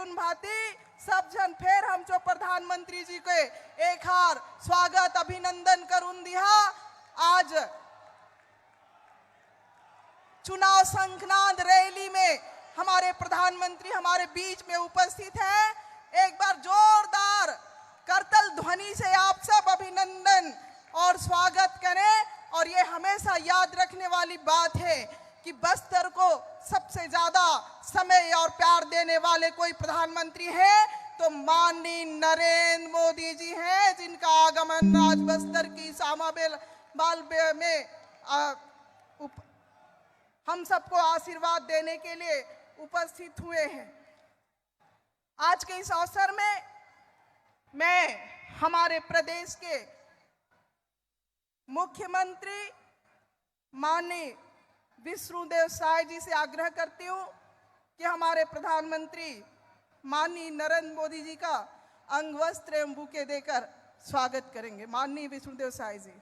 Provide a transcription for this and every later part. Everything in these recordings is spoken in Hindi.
तुन भांति सब जन फेर हम जो प्रधानमंत्री जी के एक हार स्वागत अभिनंदन करून दिया। आज चुनाव संघनाद रैली में हमारे प्रधानमंत्री हमारे बीच में उपस्थित है। एक बार जोरदार करतल ध्वनि से आप सब अभिनंदन और स्वागत करें। और ये हमेशा याद रखने वाली बात है कि बस्तर को सबसे ज्यादा समय और प्यार देने वाले कोई प्रधानमंत्री है तो माननीय नरेंद्र मोदी जी हैं, जिनका आगमन आज बस्तर की सामाबेल में हम सबको आशीर्वाद देने के लिए उपस्थित हुए हैं। आज के इस अवसर में मैं हमारे प्रदेश के मुख्यमंत्री माननीय विष्णुदेव साय जी से आग्रह करती हूं कि हमारे प्रधानमंत्री माननीय नरेंद्र मोदी जी का अंग वस्त्र एवं बुके देकर स्वागत करेंगे। माननीय विष्णुदेव साय जी।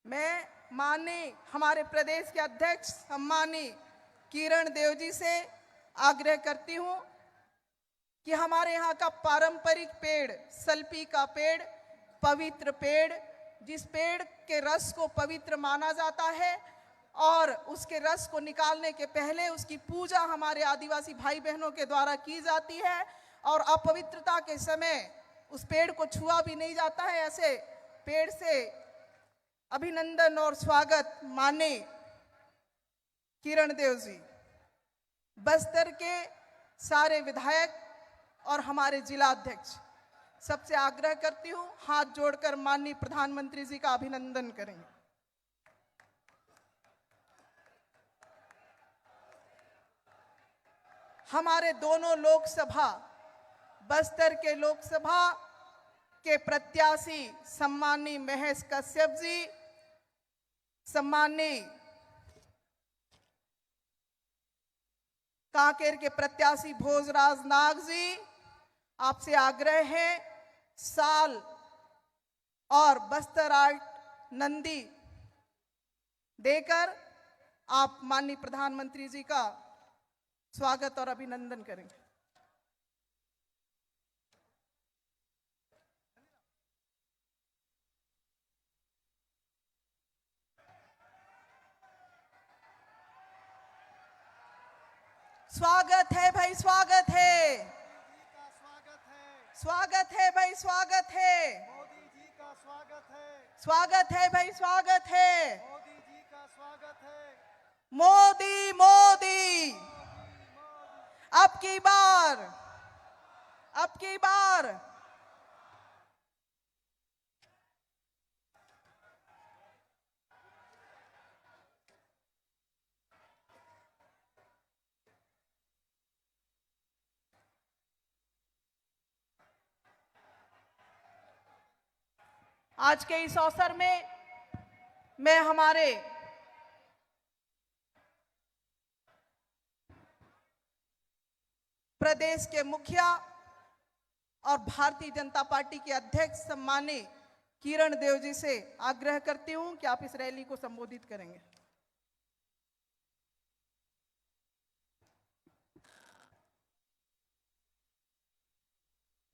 मैं माननीय हमारे प्रदेश के अध्यक्ष सम्मानीय किरण देव जी से आग्रह करती हूं कि हमारे यहाँ का पारंपरिक पेड़ सल्पी का पेड़, पवित्र पेड़, जिस पेड़ के रस को पवित्र माना जाता है और उसके रस को निकालने के पहले उसकी पूजा हमारे आदिवासी भाई बहनों के द्वारा की जाती है और अपवित्रता के समय उस पेड़ को छुआ भी नहीं जाता है। ऐसे पेड़ से अभिनंदन और स्वागत माननीय किरण देव जी। बस्तर के सारे विधायक और हमारे जिला अध्यक्ष सबसे आग्रह करती हूं हाथ जोड़कर माननीय प्रधानमंत्री जी का अभिनंदन करेंगे। हमारे दोनों लोकसभा बस्तर के लोकसभा के प्रत्याशी सम्मानीय महेश कश्यप जी, सम्मानीय कांकेर के प्रत्याशी भोजराज नाग जी, आपसे आग्रह है साल और बस्तर आर्ट नंदी देकर आप माननीय प्रधानमंत्री जी का स्वागत और अभिनंदन करेंगे। स्वागत है भाई, स्वागत है, स्वागत है भाई, स्वागत है, मोदी जी का स्वागत है, स्वागत है भाई, स्वागत है, मोदी जी का स्वागत है, मोदी मोदी। अब की बार, अब की बार आज के इस अवसर में मैं हमारे प्रदेश के मुखिया और भारतीय जनता पार्टी के अध्यक्ष सम्मानीय किरण देव जी से आग्रह करती हूं कि आप इस रैली को संबोधित करेंगे।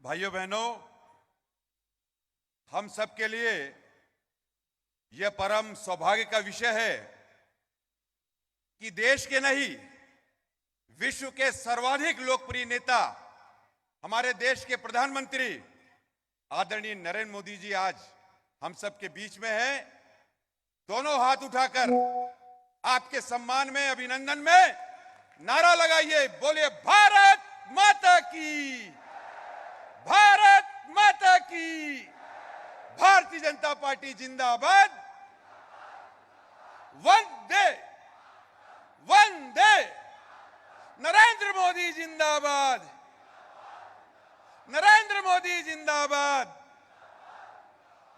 भाइयों बहनों, हम सबके लिए यह परम सौभाग्य का विषय है कि देश के नहीं विश्व के सर्वाधिक लोकप्रिय नेता हमारे देश के प्रधानमंत्री आदरणीय नरेंद्र मोदी जी आज हम सबके बीच में हैं। दोनों हाथ उठाकर आपके सम्मान में, अभिनंदन में नारा लगाइए, बोलिए भारत माता की, भारत माता की, भारतीय जनता पार्टी जिंदाबाद, वंदे वंदे, नरेंद्र मोदी जिंदाबाद, नरेंद्र मोदी जिंदाबाद,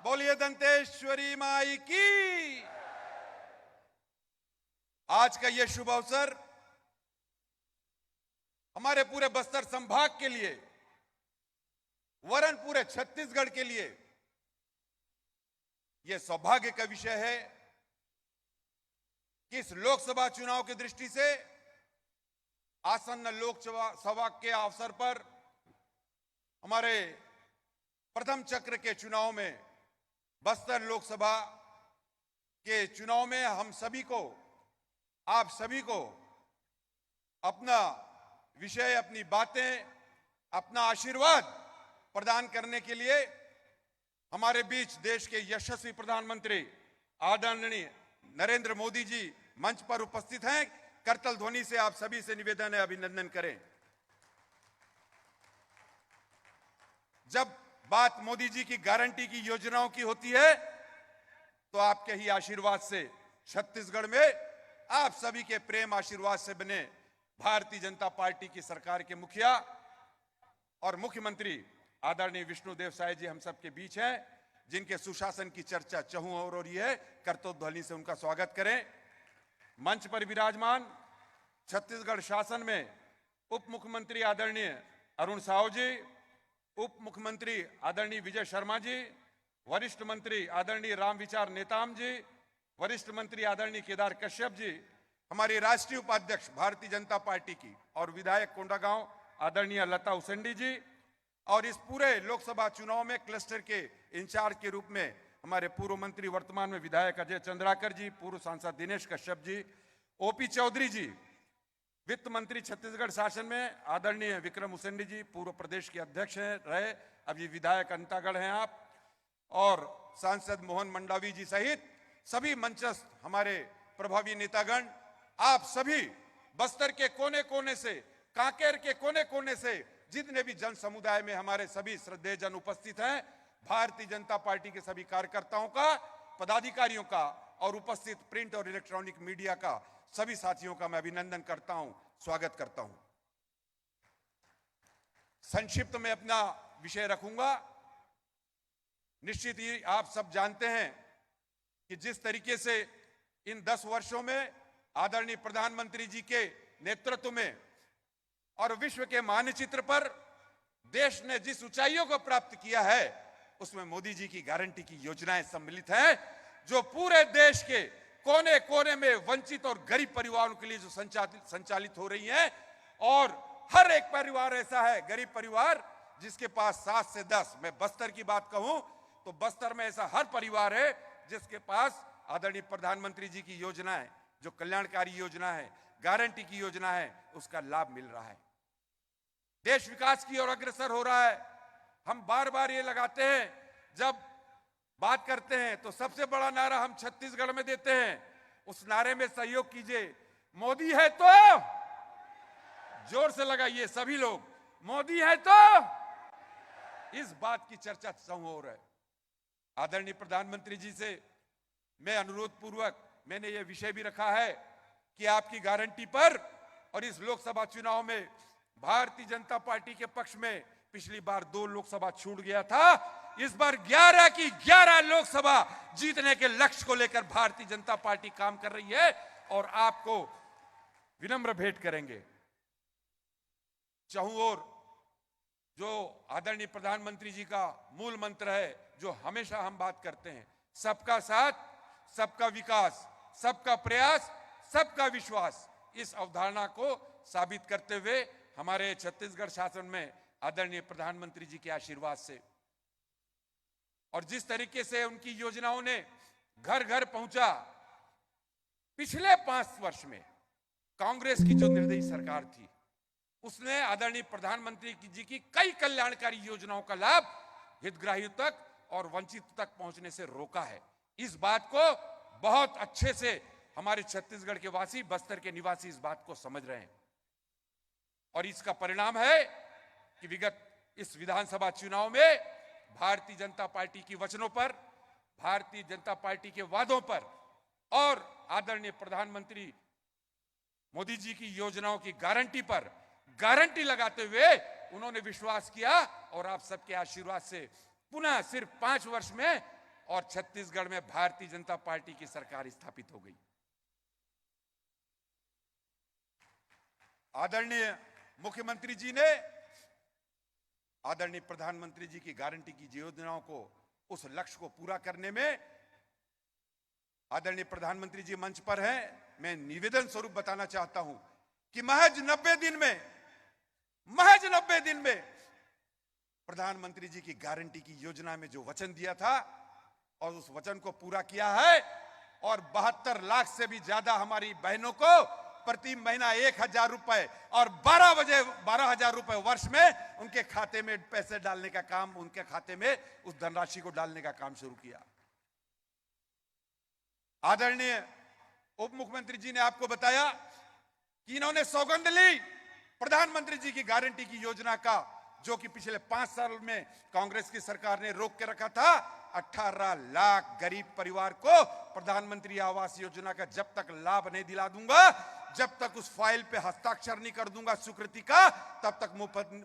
बोलिए दंतेश्वरी माई की। आज का यह शुभ अवसर हमारे पूरे बस्तर संभाग के लिए वरन पूरे छत्तीसगढ़ के लिए यह सौभाग्य का विषय है कि इस लोकसभा चुनाव की दृष्टि से आसन्न लोकसभा के अवसर पर हमारे प्रथम चक्र के चुनाव में बस्तर लोकसभा के चुनाव में हम सभी को, आप सभी को अपना विषय, अपनी बातें, अपना आशीर्वाद प्रदान करने के लिए हमारे बीच देश के यशस्वी प्रधानमंत्री आदरणीय नरेंद्र मोदी जी मंच पर उपस्थित हैं। करतल ध्वनि से आप सभी से निवेदन है, अभिनंदन करें। जब बात मोदी जी की गारंटी की योजनाओं की होती है तो आपके ही आशीर्वाद से छत्तीसगढ़ में आप सभी के प्रेम आशीर्वाद से बने भारतीय जनता पार्टी की सरकार के मुखिया और मुख्यमंत्री आदरणीय विष्णुदेव साय जी हम सबके बीच हैं, जिनके सुशासन की चर्चा चहुं ओर हो रही है। करतोध्वनि से उनका स्वागत करें। मंच पर विराजमान छत्तीसगढ़ शासन में उप मुख्यमंत्री आदरणीय अरुण साहू जी, उप मुख्यमंत्री आदरणीय विजय शर्मा जी, वरिष्ठ मंत्री आदरणीय रामविचार नेताम जी, वरिष्ठ मंत्री आदरणीय केदार कश्यप जी, हमारी राष्ट्रीय उपाध्यक्ष भारतीय जनता पार्टी की और विधायक कोंडागांव आदरणीय लता उसेंडी जी, और इस पूरे लोकसभा चुनाव में क्लस्टर के इंचार्ज के रूप में हमारे पूर्व मंत्री वर्तमान में विधायक अजय चंद्राकर जी, पूर्व सांसद दिनेश कश्यप जी, ओपी चौधरी जी, वित्त मंत्री छत्तीसगढ़ शासन में आदरणीय विक्रम उसेंडी जी, पूर्व प्रदेश के अध्यक्ष हैं रहे, अभी विधायक अंतागढ़ हैं आप, और सांसद मोहन मंडावी जी सहित सभी मंचस्थ हमारे प्रभावी नेतागण, आप सभी बस्तर के कोने कोने से, कांकेर के कोने कोने से जितने भी जन समुदाय में हमारे सभी श्रद्धेय जन उपस्थित हैं, भारतीय जनता पार्टी के सभी कार्यकर्ताओं का, पदाधिकारियों का और उपस्थित प्रिंट और इलेक्ट्रॉनिक मीडिया का सभी साथियों का मैं अभिनंदन करता हूं, स्वागत करता हूं। संक्षिप्त में अपना विषय रखूंगा। निश्चित ही आप सब जानते हैं कि जिस तरीके से इन 10 वर्षों में आदरणीय प्रधानमंत्री जी के नेतृत्व में और विश्व के मानचित्र पर देश ने जिस ऊंचाइयों को प्राप्त किया है, उसमें मोदी जी की गारंटी की योजनाएं सम्मिलित हैं, जो पूरे देश के कोने कोने में वंचित और गरीब परिवारों के लिए जो संचालित हो रही हैं, और हर एक परिवार ऐसा है, गरीब परिवार जिसके पास 7 से 10, मैं बस्तर की बात कहूं तो बस्तर में ऐसा हर परिवार है जिसके पास आदरणीय प्रधानमंत्री जी की योजना है, जो कल्याणकारी योजना है, गारंटी की योजना है, उसका लाभ मिल रहा है। देश विकास की ओर अग्रसर हो रहा है। हम बार बार ये लगाते हैं, जब बात करते हैं तो सबसे बड़ा नारा हम छत्तीसगढ़ में देते हैं, उस नारे में सहयोग कीजिए, मोदी है तो जोर से लगाइए सभी लोग, मोदी है तो। इस बात की चर्चा हो रहा है। आदरणीय प्रधानमंत्री जी से मैं अनुरोध पूर्वक मैंने ये विषय भी रखा है कि आपकी गारंटी पर, और इस लोकसभा चुनाव में भारतीय जनता पार्टी के पक्ष में पिछली बार 2 लोकसभा छूट गया था, इस बार 11 की 11 लोकसभा जीतने के लक्ष्य को लेकर भारतीय जनता पार्टी काम कर रही है, और आपको विनम्र भेंट करेंगे। चहुं ओर जो आदरणीय प्रधानमंत्री जी का मूल मंत्र है, जो हमेशा हम बात करते हैं, सबका साथ, सबका विकास, सबका प्रयास, सबका विश्वास, इस अवधारणा को साबित करते हुए हमारे छत्तीसगढ़ शासन में आदरणीय प्रधानमंत्री जी के आशीर्वाद से और जिस तरीके से उनकी योजनाओं ने घर घर पहुंचा, पिछले 5 वर्ष में कांग्रेस की जो निर्दयी सरकार थी, उसने आदरणीय प्रधानमंत्री जी की कई कल्याणकारी योजनाओं का लाभ हितग्राहियों तक और वंचितों तक पहुंचने से रोका है। इस बात को बहुत अच्छे से हमारे छत्तीसगढ़ के वासी, बस्तर के निवासी इस बात को समझ रहे हैं, और इसका परिणाम है कि विगत इस विधानसभा चुनाव में भारतीय जनता पार्टी की वचनों पर, भारतीय जनता पार्टी के वादों पर और आदरणीय प्रधानमंत्री मोदी जी की योजनाओं की गारंटी पर गारंटी लगाते हुए उन्होंने विश्वास किया, और आप सबके आशीर्वाद से पुनः सिर्फ 5 वर्ष में और छत्तीसगढ़ में भारतीय जनता पार्टी की सरकार स्थापित हो गई। आदरणीय मुख्यमंत्री जी ने आदरणीय प्रधानमंत्री जी की गारंटी की योजनाओं को, उस लक्ष्य को पूरा करने में आदरणीय प्रधानमंत्री जी मंच पर हैं। मैं निवेदन स्वरूप बताना चाहता हूं कि महज 90 दिन में प्रधानमंत्री जी की गारंटी की योजना में जो वचन दिया था और उस वचन को पूरा किया है, और 72 लाख से भी ज्यादा हमारी बहनों को प्रति महीना 1,000 रुपए और 12,000 रुपए वर्ष में उनके खाते में पैसे डालने का काम, उनके खाते में उस धनराशि को डालने का काम शुरू किया। आदरणीय उप मुख्यमंत्री जी ने आपको बताया कि इन्होंने सौगंध ली प्रधानमंत्री जी की गारंटी की योजना का, जो कि पिछले 5 साल में कांग्रेस की सरकार ने रोक के रखा था। 18 लाख गरीब परिवार को प्रधानमंत्री आवास योजना का जब तक लाभ नहीं दिला दूंगा, जब तक उस फाइल पे हस्ताक्षर नहीं कर दूंगा स्वीकृति का, तब तक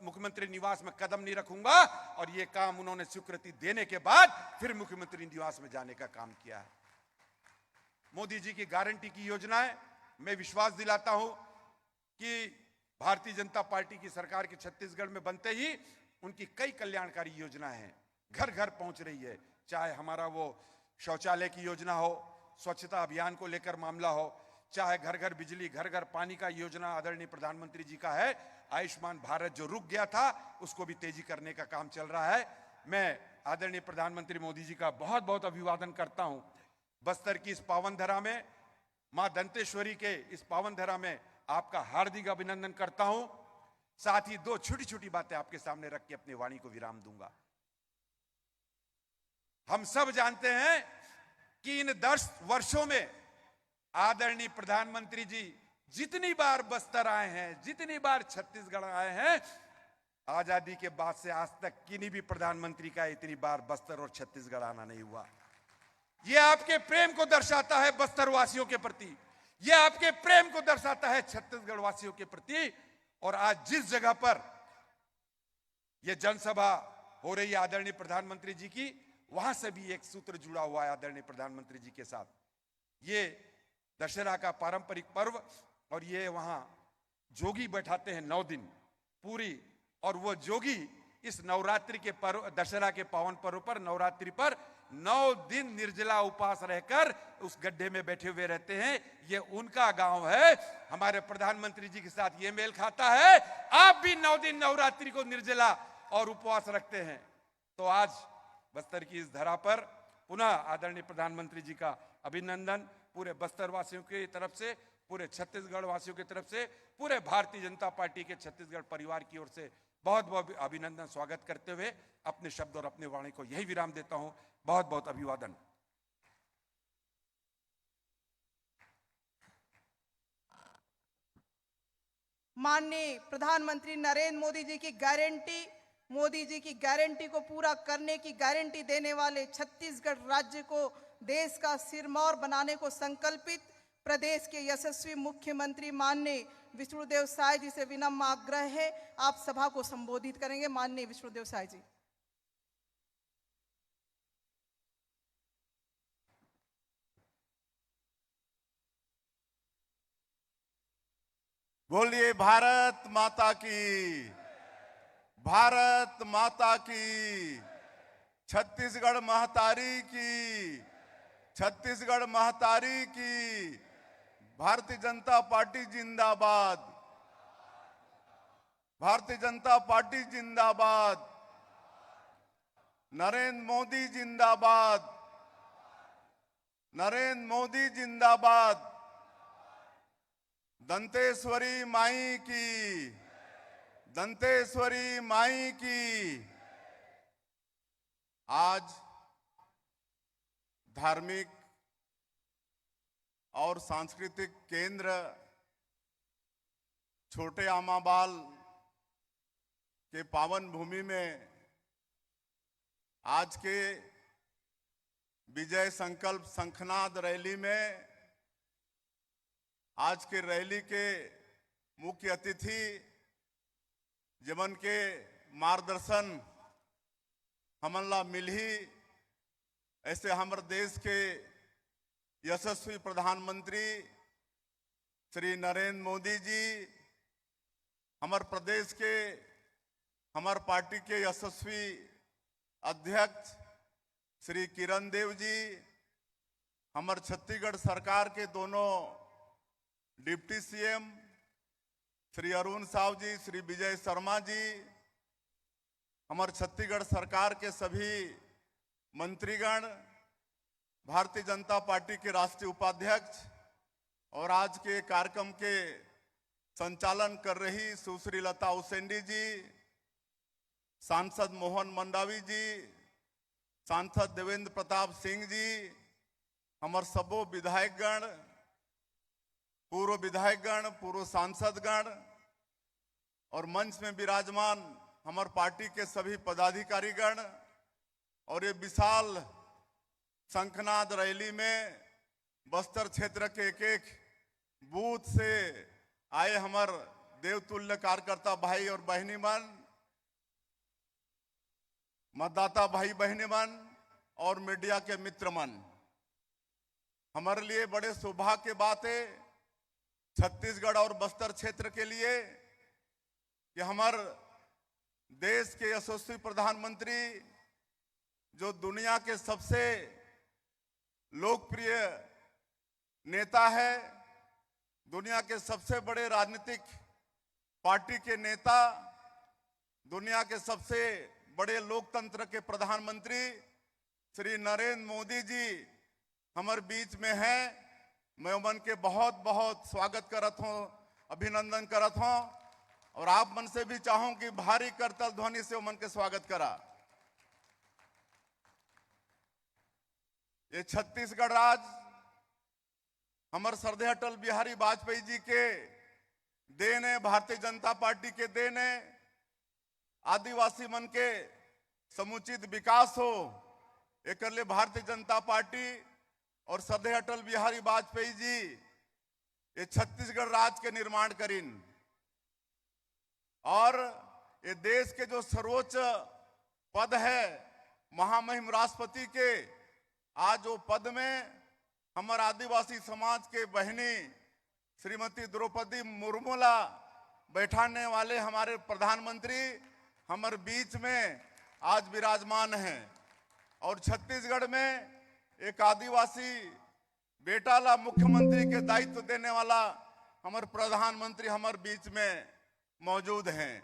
मुख्यमंत्री निवास में कदम नहीं रखूंगा। और यह काम उन्होंने स्वीकृति देने के बाद फिर मुख्यमंत्री निवास में जाने का काम किया है। मोदी जी की गारंटी की योजनाएं, मैं विश्वास दिलाता हूं कि भारतीय जनता पार्टी की सरकार के छत्तीसगढ़ में बनते ही उनकी कई कल्याणकारी योजनाएं हैं, घर घर पहुंच रही है। चाहे हमारा वो शौचालय की योजना हो, स्वच्छता अभियान को लेकर मामला हो, चाहे घर घर बिजली, घर घर पानी का योजना आदरणीय प्रधानमंत्री जी का है। आयुष्मान भारत जो रुक गया था उसको भी तेजी करने का काम चल रहा है। मैं आदरणीय प्रधानमंत्री मोदी जी का बहुत बहुत अभिवादन करता हूं। बस्तर की इस पावन धरा में, मां दंतेश्वरी के इस पावन धरा में आपका हार्दिक अभिनंदन करता हूं। साथ ही 2 छोटी छोटी बातें आपके सामने रख के अपनी वाणी को विराम दूंगा। हम सब जानते हैं कि इन 10 वर्षों में आदरणीय प्रधानमंत्री जी जितनी बार बस्तर आए हैं, जितनी बार छत्तीसगढ़ आए हैं, आजादी के बाद से आज तक किन्हीं भी प्रधानमंत्री का इतनी बार बस्तर और छत्तीसगढ़ आना नहीं हुआ। यह आपके प्रेम को दर्शाता है बस्तर वासियों के प्रति, यह आपके प्रेम को दर्शाता है छत्तीसगढ़ वासियों के प्रति। और आज जिस जगह पर यह जनसभा हो रही है आदरणीय प्रधानमंत्री जी की, वहां से भी एक सूत्र जुड़ा हुआ है आदरणीय प्रधानमंत्री जी के साथ। ये दशहरा का पारंपरिक पर्व, और ये वहां जोगी बैठाते हैं 9 दिन पूरी, और वो जोगी इस नवरात्रि के पर्व, दशहरा के पावन पर्व पर, नवरात्रि पर 9 दिन निर्जला उपवास रहकर उस गड्ढे में बैठे हुए रहते हैं। ये उनका गांव है। हमारे प्रधानमंत्री जी के साथ ये मेल खाता है। आप भी 9 दिन नवरात्रि को निर्जला और उपवास रखते हैं। तो आज बस्तर की इस धरा पर पुनः आदरणीय प्रधानमंत्री जी का अभिनंदन पूरे बस्तर वासियों की तरफ से, पूरे छत्तीसगढ़ वासियों की तरफ से, पूरे भारतीय जनता पार्टी के छत्तीसगढ़ परिवार की ओर से बहुत बहुत अभिनंदन स्वागत करते हुए अपने शब्द और अपने वाणी को यही विराम देता हूं। बहुत बहुत अभिवादन। माननीय प्रधानमंत्री नरेंद्र मोदी जी की गारंटी, मोदी जी की गारंटी को पूरा करने की गारंटी देने वाले छत्तीसगढ़ राज्य को देश का सिरमौर बनाने को संकल्पित प्रदेश के यशस्वी मुख्यमंत्री माननीय विष्णुदेव साय जी से विनम्र आग्रह है, आप सभा को संबोधित करेंगे। माननीय विष्णुदेव साय जी। बोलिए भारत माता की, भारत माता की, छत्तीसगढ़ महतारी की, छत्तीसगढ़ महतारी की। भारतीय जनता पार्टी जिंदाबाद, भारतीय जनता पार्टी जिंदाबाद, नरेंद्र मोदी जिंदाबाद, नरेंद्र मोदी जिंदाबाद, दंतेश्वरी माई की, दंतेश्वरी माई की। आज धार्मिक और सांस्कृतिक केंद्र छोटे आमाबाल के पावन भूमि में आज के विजय संकल्प शंखनाद रैली में, आज के रैली के मुख्य अतिथि जमन के मार्गदर्शन हमला मिलही, ऐसे हमारे देश के यशस्वी प्रधानमंत्री श्री नरेंद्र मोदी जी, हमारे प्रदेश के हमार पार्टी के यशस्वी अध्यक्ष श्री किरण देव जी, हमार छत्तीसगढ़ सरकार के दोनों डिप्टी सीएम श्री अरुण साव जी, श्री विजय शर्मा जी, हमार छत्तीसगढ़ सरकार के सभी मंत्रीगण, भारतीय जनता पार्टी के राष्ट्रीय उपाध्यक्ष और आज के कार्यक्रम के संचालन कर रही सुश्री लता उसेंडी जी, सांसद मोहन मंडावी जी, सांसद देवेंद्र प्रताप सिंह जी, हमार सबो विधायकगण, पूर्व विधायकगण, पूर्व सांसदगण और मंच में विराजमान हमार पार्टी के सभी पदाधिकारीगण और ये विशाल शंखनाद रैली में बस्तर क्षेत्र के एक एक बूथ से आए हमार देवतुल्य कार्यकर्ता भाई और बहनी मन, मतदाता भाई बहनी मन और मीडिया के मित्र मन, हमारे लिए बड़े सौभाग्य की बात है छत्तीसगढ़ और बस्तर क्षेत्र के लिए कि हमार देश के यशस्वी प्रधानमंत्री जो दुनिया के सबसे लोकप्रिय नेता है, दुनिया के सबसे बड़े राजनीतिक पार्टी के नेता, दुनिया के सबसे बड़े लोकतंत्र के प्रधानमंत्री श्री नरेंद्र मोदी जी हमारे बीच में हैं। मैं उमन के बहुत बहुत स्वागत करत हूँ, अभिनंदन करत हूँ और आप मन से भी चाहूं कि भारी करतल ध्वनि से उमन के स्वागत करा। ये छत्तीसगढ़ राज हमारे श्रद्धेय अटल बिहारी वाजपेयी जी के देन है, भारतीय जनता पार्टी के देन है। आदिवासी मन के समुचित विकास हो एक लिए भारतीय जनता पार्टी और श्रद्धेय अटल बिहारी वाजपेयी जी ये छत्तीसगढ़ राज के निर्माण करीन और ये देश के जो सर्वोच्च पद है महामहिम राष्ट्रपति के, आज वो पद में हमारे आदिवासी समाज के बहनी श्रीमती द्रौपदी मुर्मूला बैठाने वाले हमारे प्रधानमंत्री हमारे बीच में आज विराजमान हैं और छत्तीसगढ़ में एक आदिवासी बेटा ला मुख्यमंत्री के दायित्व देने वाला हमारे प्रधानमंत्री हमारे बीच में मौजूद हैं।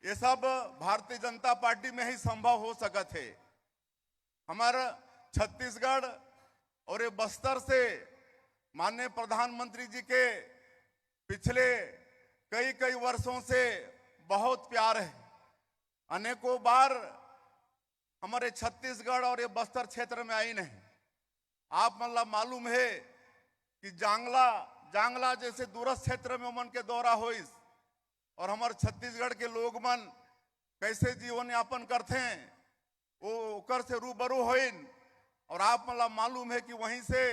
ये सब भारतीय जनता पार्टी में ही संभव हो सकत है। हमारा छत्तीसगढ़ और ये बस्तर से माननीय प्रधानमंत्री जी के पिछले कई वर्षों से बहुत प्यार है। अनेकों बार हमारे छत्तीसगढ़ और ये बस्तर क्षेत्र में आई नहीं। आप मतलब मालूम है कि जांगला जैसे दूरस्थ क्षेत्र में मन के दौरा होइस और हमारे छत्तीसगढ़ के लोग मन कैसे जीवन यापन करते हैं वो ओकर से रूबरू होइन और आप मतलब मालूम है कि वहीं से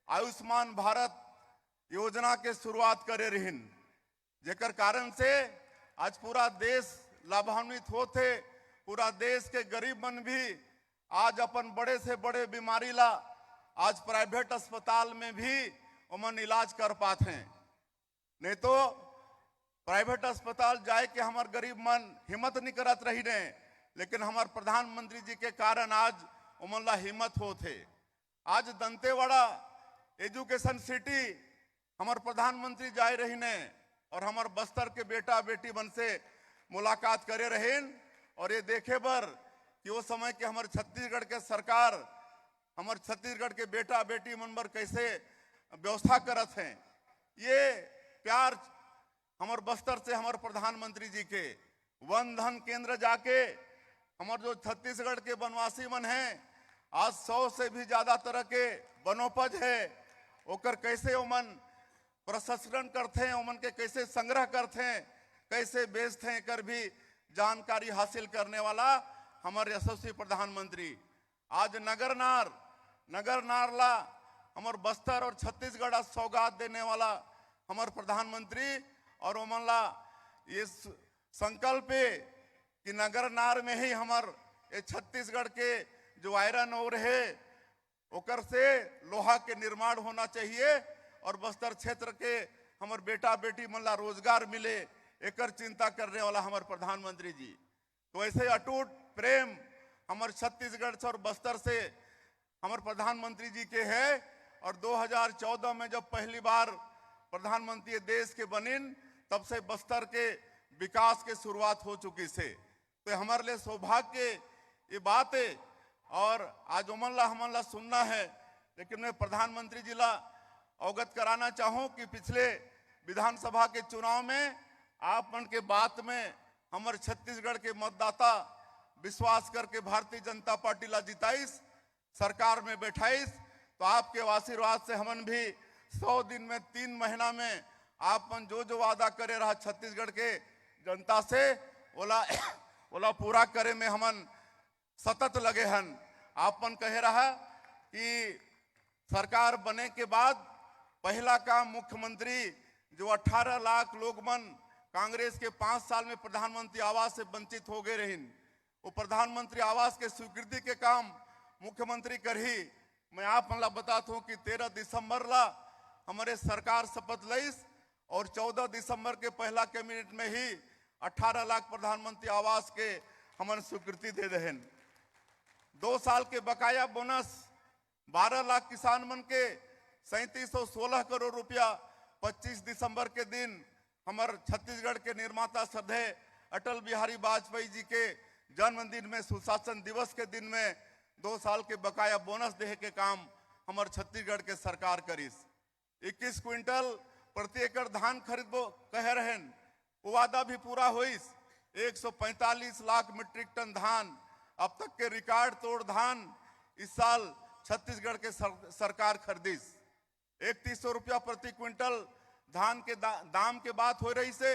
आयुष्मान भारत योजना के शुरुआत करे रहिन, जेकर कारण से आज पूरा देश लाभान्वित होते। पूरा देश के गरीब मन भी आज अपन बड़े से बड़े बीमारी ला आज प्राइवेट अस्पताल में भी उमन इलाज कर पाते हैं। नहीं तो प्राइवेट अस्पताल जाए के हमार गरीब मन हिम्मत नहीं करत रही ने, लेकिन हमार प्रधानमंत्री जी के कारण आज उमन ला हिम्मत होते। आज दंतेवाड़ा एजुकेशन सिटी हमार प्रधानमंत्री जाए रही ने और हमार बस्तर के बेटा बेटी मन से मुलाकात करे रहेन और ये देखे बर कि वो समय के हमारे छत्तीसगढ़ के सरकार हमारे छत्तीसगढ़ के बेटा बेटी मन पर कैसे व्यवस्था करत हैं। ये प्यार हमारे बस्तर से हमारे प्रधानमंत्री जी के वन धन केंद्र जाके हमारे जो छत्तीसगढ़ के वनवासी मन हैं आज 100 से भी ज्यादा तरह के वनोपज है, ओकर कैसे ओमन प्रसंस्करण करते हैं, ओमन के कैसे संग्रह करते हैं, कैसे बेचते हैं कर भी जानकारी हासिल करने वाला हमारे यशस्वी प्रधानमंत्री। आज नगर नार ला हमारे बस्तर और छत्तीसगढ़ आज सौगात देने वाला हमारे प्रधानमंत्री और ओमन ला ये संकल्प है कि नगर नार में ही हमारे छत्तीसगढ़ के जो आयरन ओर है ओकर से लोहा के निर्माण होना चाहिए और बस्तर क्षेत्र के हमारे बेटा बेटी मन ला रोजगार मिले, एकर चिंता करने वाला हमारे प्रधानमंत्री जी। तो ऐसे अटूट प्रेम हमारे छत्तीसगढ़ से और बस्तर से हमारे प्रधानमंत्री जी के है। और 2014 में जब पहली बार प्रधानमंत्री देश के बनिन, तब से बस्तर के विकास के शुरुआत हो चुकी से। तो हमारे लिए सौभाग्य ये बात है। और आज हमला सुनना है, लेकिन मैं प्रधानमंत्री जी ला अवगत कराना चाहूं कि पिछले विधानसभा के चुनाव में आप मन के बात में हमारे छत्तीसगढ़ के मतदाता विश्वास करके भारतीय जनता पार्टी ला जिताइस, सरकार में बैठाइस। तो आपके आशीर्वाद से हमन भी 100 दिन में 3 महीना में आप मन जो वादा करे रहा छत्तीसगढ़ के जनता से ओला पूरा करे में हमन सतत लगे हन। आप मन कहे रहा कि सरकार बने के बाद पहला काम मुख्यमंत्री जो 18 लाख लोग मन कांग्रेस के 5 साल में प्रधानमंत्री आवास से वंचित हो गए रहिन, वो प्रधानमंत्री आवास के स्वीकृति के काम मुख्यमंत्री करही। मैं आप मन ला बताता हूं कि 13 दिसंबर ला हमारे सरकार शपथ लईस और 14 दिसंबर के पहला कैबिनेट में ही 18 लाख प्रधानमंत्री आवास के हमन स्वीकृति दे देहन। 2 साल के बकाया बोनस 12 लाख किसान मन के 3716 करोड़ रुपया 25 दिसंबर के दिन हमारे छत्तीसगढ़ के निर्माता श्रद्धेय अटल बिहारी वाजपेयी जी के जन्मदिन में सुशासन दिवस के दिन में 2 साल के बकाया बोनस देहे के काम हमारे छत्तीसगढ़ के सरकार करीस। 21 क्विंटल प्रति एकड़ धान खरीदबो कह रहें, वो वादा भी पूरा हुईस। 145 लाख मीट्रिक टन धान, अब तक के रिकॉर्ड तोड़ धान इस साल छत्तीसगढ़ के सरकार खरीदिस। 3100 रुपया प्रति क्विंटल धान के दाम के बात हो रही से,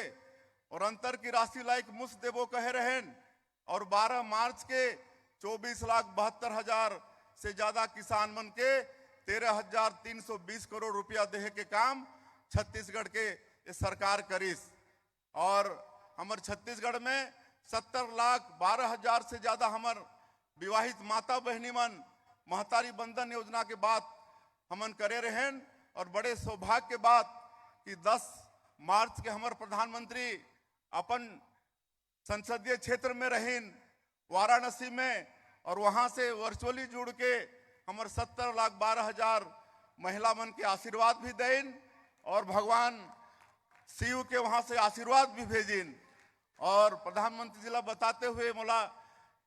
और अंतर की राशि लाइक मुफ्त देवो कहे रहें। और 12 मार्च के 24,72,000 से ज्यादा किसान मन के 13,320 करोड़ रुपया देहे के काम छत्तीसगढ़ के सरकार करीस। और हमारे छत्तीसगढ़ में 70,12,000 से ज्यादा हमार विवाहित माता बहनी मन महतारी बंधन योजना के बात हमन करे रहें। और बड़े सौभाग्य के बात कि 10 मार्च के हमारे प्रधानमंत्री अपन संसदीय क्षेत्र में रहीन वाराणसी में, और वहां से वर्चुअली जुड़ के हमारे 70,12,000 महिला मन के आशीर्वाद भी देन और भगवान शिव के वहां से आशीर्वाद भी भेजिन। और प्रधानमंत्री जी ला बताते हुए मोला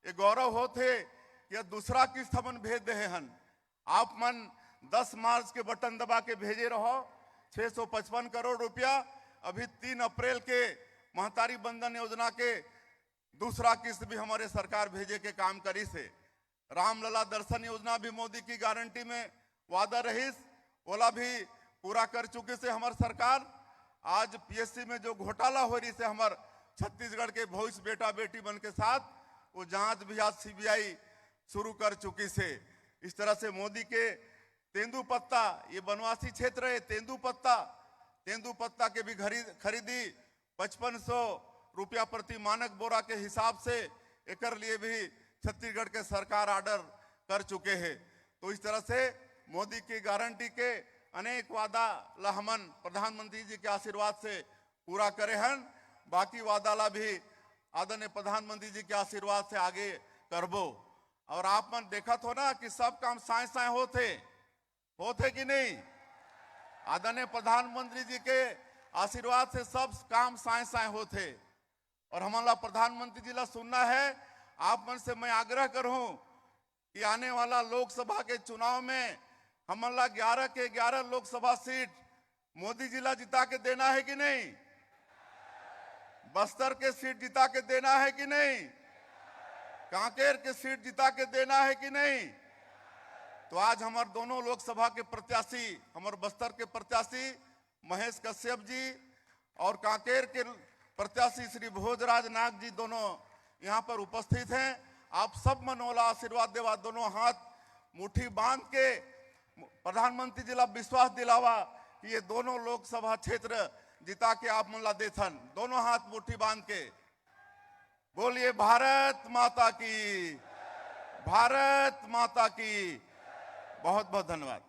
ये गौरव होते कि यह दूसरा किस्त हमन भेज दे हन। आप मन 10 मार्च के बटन दबा के भेजे रहो 655 करोड़ रुपया। अभी 3 अप्रैल के महतारी बंधन योजना के दूसरा किस्त भी हमारे सरकार भेजे के काम करी से। रामलला दर्शन योजना भी मोदी की गारंटी में वादा रहीस, ओला भी पूरा कर चुके से हमारे सरकार। आज पीएससी में जो घोटाला हो रही से हमारे छत्तीसगढ़ के भविष्य बेटा बेटी बन के साथ, वो जांच भी आज सीबीआई शुरू कर चुकी से। इस तरह से मोदी के तेंदुपत्ता, ये वनवासी क्षेत्र है, तेंदुपत्ता के भी खरीदी 5500 रुपया प्रति मानक बोरा के हिसाब से एकर लिए भी छत्तीसगढ़ के सरकार ऑर्डर कर चुके हैं। तो इस तरह से मोदी की गारंटी के अनेक वादा ला हमन प्रधानमंत्री जी के आशीर्वाद से पूरा करे हन। बाकी वादा ला भी आदरणीय प्रधानमंत्री जी के आशीर्वाद से आगे करबो। और आप मन देखा हो ना कि सब काम साए साए होते कि नहीं। आदरणीय प्रधानमंत्री जी के आशीर्वाद से सब काम साए साए होते। और हमारा प्रधानमंत्री जी ला सुनना है। आप मन से मैं आग्रह करूं कि आने वाला लोकसभा के चुनाव में हमारा 11 के 11 लोकसभा सीट मोदी जी ला जिता के देना है कि नहीं। बस्तर के सीट जिता के देना है कि नहीं। कांकेर के सीट जिता के देना है कि नहीं। तो आज हमारे दोनों लोकसभा के प्रत्याशी, हमारे बस्तर के प्रत्याशी महेश कश्यप जी और कांकेर के प्रत्याशी श्री भोजराज नाग जी दोनों यहाँ पर उपस्थित हैं। आप सब मनोला आशीर्वाद देवा, दोनों हाथ मुट्ठी बांध के प्रधानमंत्री जी ला विश्वास दिलावा कि ये दोनों लोकसभा क्षेत्र जिता के आप मन ला देथन। दोनों हाथ मुट्ठी बांध के बोलिए भारत माता की, भारत माता की। बहुत बहुत धन्यवाद।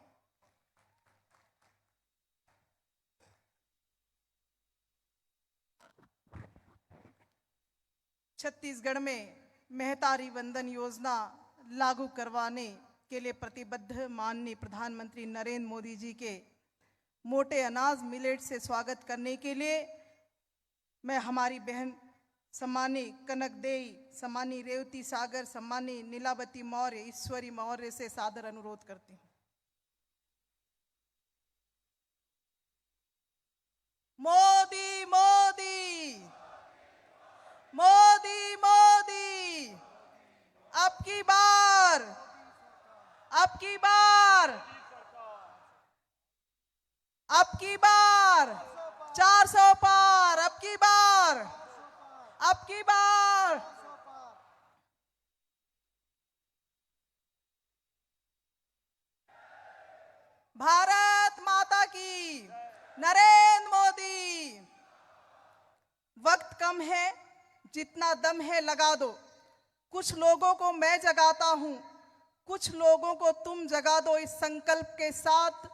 छत्तीसगढ़ में महतारी वंदन योजना लागू करवाने के लिए प्रतिबद्ध माननीय प्रधानमंत्री नरेंद्र मोदी जी के मोटे अनाज मिलेट से स्वागत करने के लिए मैं हमारी बहन सम्मानी कनक देई, सम्मानी रेवती सागर, सम्मानी नीलावती मौर्य, ईश्वरी मौर्य से सादर अनुरोध करती हूँ। मोदी मोदी मोदी मोदी, अब की बार 400 पार, अब की बार भारत माता की, नरेंद्र मोदी। वक्त कम है, जितना दम है लगा दो। कुछ लोगों को मैं जगाता हूं, कुछ लोगों को तुम जगा दो। इस संकल्प के साथ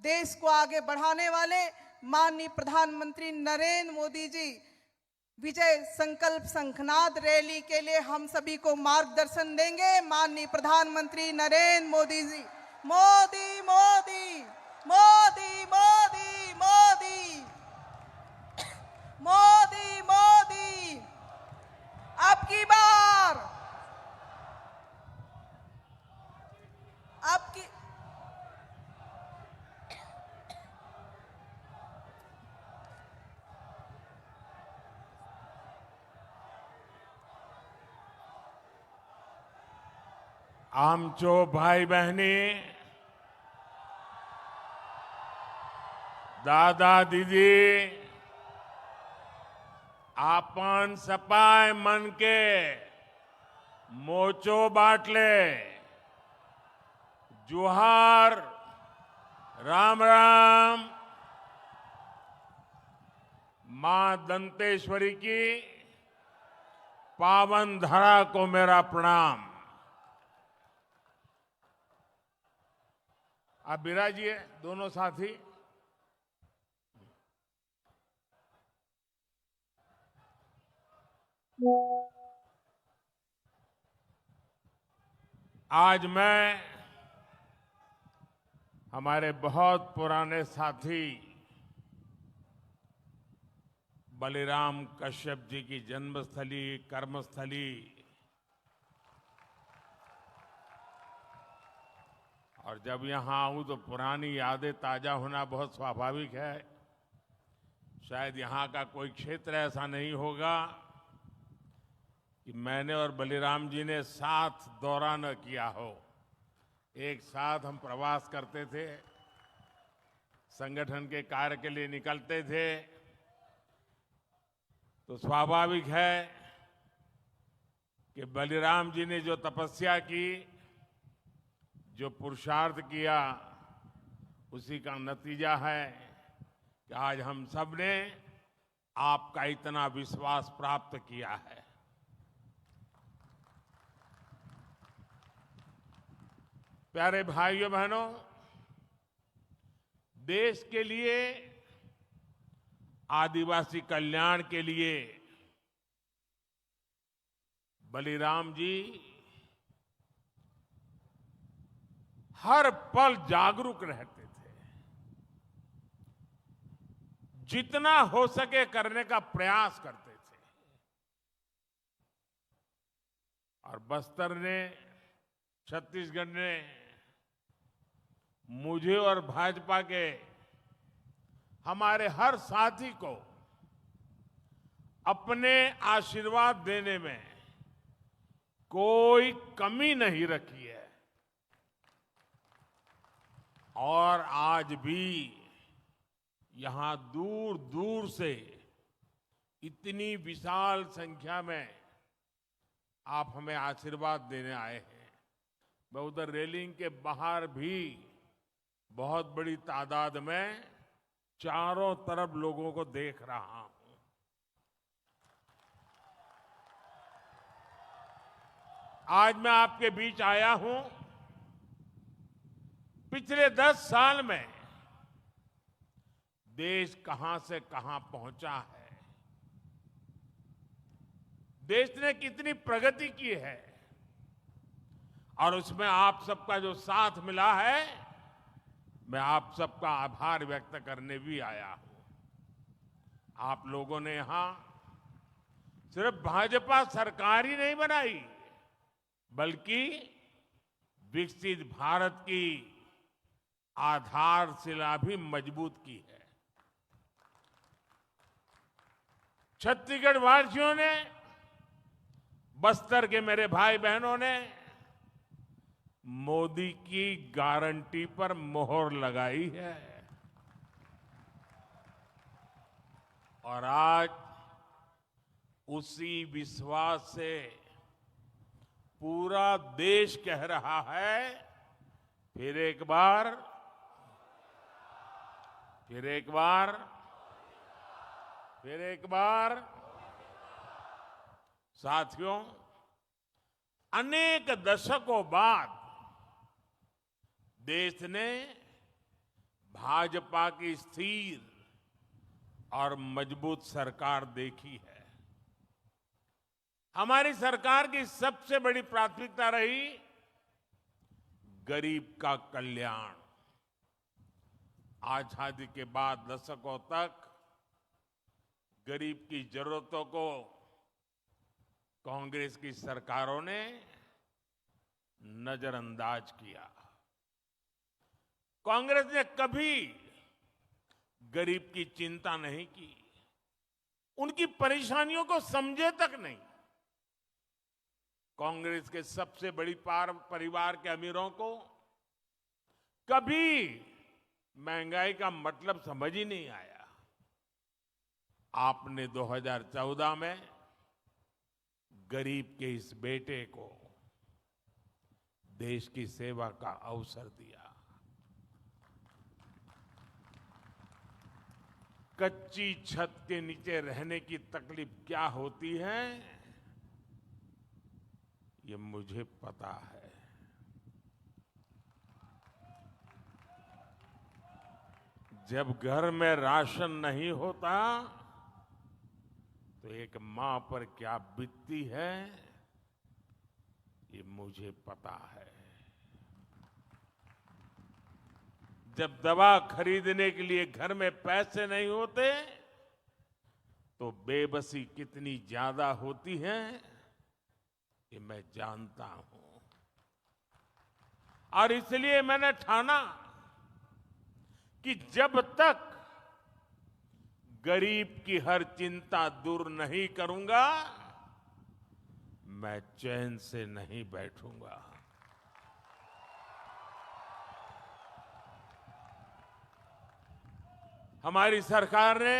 देश को आगे बढ़ाने वाले माननीय प्रधानमंत्री नरेंद्र मोदी जी विजय संकल्प शंखनाद रैली के लिए हम सभी को मार्गदर्शन देंगे। माननीय प्रधानमंत्री नरेंद्र मोदी जी, मोदी मोदी मोदी मोदी मोदी मोदी मोदी, अब की बार आमचो भाई बहनी, दादा दीदी, आपन सपाय मन के मोचो बाटले, जुहार, राम राम। मां दंतेश्वरी की पावन धरा को मेरा प्रणाम। आप विराजिए दोनों साथी। आज मैं हमारे बहुत पुराने साथी बलिराम कश्यप जी की जन्मस्थली, कर्मस्थली और जब यहां आऊं तो पुरानी यादें ताजा होना बहुत स्वाभाविक है। शायद यहां का कोई क्षेत्र ऐसा नहीं होगा कि मैंने और बलिराम जी ने साथ दौरा न किया हो। एक साथ हम प्रवास करते थे, संगठन के कार्य के लिए निकलते थे, तो स्वाभाविक है कि बलिराम जी ने जो तपस्या की, जो पुरुषार्थ किया, उसी का नतीजा है कि आज हम सब ने आपका इतना विश्वास प्राप्त किया है। प्यारे भाइयों बहनों, देश के लिए, आदिवासी कल्याण के लिए बलिराम जी हर पल जागरूक रहते थे। जितना हो सके करने का प्रयास करते थे। और बस्तर ने, छत्तीसगढ़ ने मुझे और भाजपा के हमारे हर साथी को अपने आशीर्वाद देने में कोई कमी नहीं रखी है। और आज भी यहां दूर दूर से इतनी विशाल संख्या में आप हमें आशीर्वाद देने आए हैं। मैं उधर रेलिंग के बाहर भी बहुत बड़ी तादाद में चारों तरफ लोगों को देख रहा हूं। आज मैं आपके बीच आया हूं। पिछले 10 साल में देश कहां से कहां पहुंचा है। देश ने कितनी प्रगति की है और उसमें आप सबका जो साथ मिला है, मैं आप सबका आभार व्यक्त करने भी आया हूं। आप लोगों ने यहां सिर्फ भाजपा सरकार ही नहीं बनाई, बल्कि विकसित भारत की आधारशिला भी मजबूत की है। छत्तीसगढ़ वासियों ने, बस्तर के मेरे भाई बहनों ने मोदी की गारंटी पर मोहर लगाई है और आज उसी विश्वास से पूरा देश कह रहा है, फिर एक बार साथियों, अनेक दशकों बाद देश ने भाजपा की स्थिर और मजबूत सरकार देखी है। हमारी सरकार की सबसे बड़ी प्राथमिकता रही गरीब का कल्याण। आजादी के बाद दशकों तक गरीब की जरूरतों को कांग्रेस की सरकारों ने नजरअंदाज किया। कांग्रेस ने कभी गरीब की चिंता नहीं की, उनकी परेशानियों को समझे तक नहीं। कांग्रेस के सबसे बड़ी परिवार के अमीरों को कभी महंगाई का मतलब समझ ही नहीं आया। आपने 2014 में गरीब के इस बेटे को देश की सेवा का अवसर दिया। कच्ची छत के नीचे रहने की तकलीफ क्या होती है, ये मुझे पता है। जब घर में राशन नहीं होता तो एक मां पर क्या बीतती है, ये मुझे पता है। जब दवा खरीदने के लिए घर में पैसे नहीं होते तो बेबसी कितनी ज्यादा होती है, ये मैं जानता हूं। और इसलिए मैंने ठाना कि जब तक गरीब की हर चिंता दूर नहीं करूंगा, मैं चैन से नहीं बैठूंगा। हमारी सरकार ने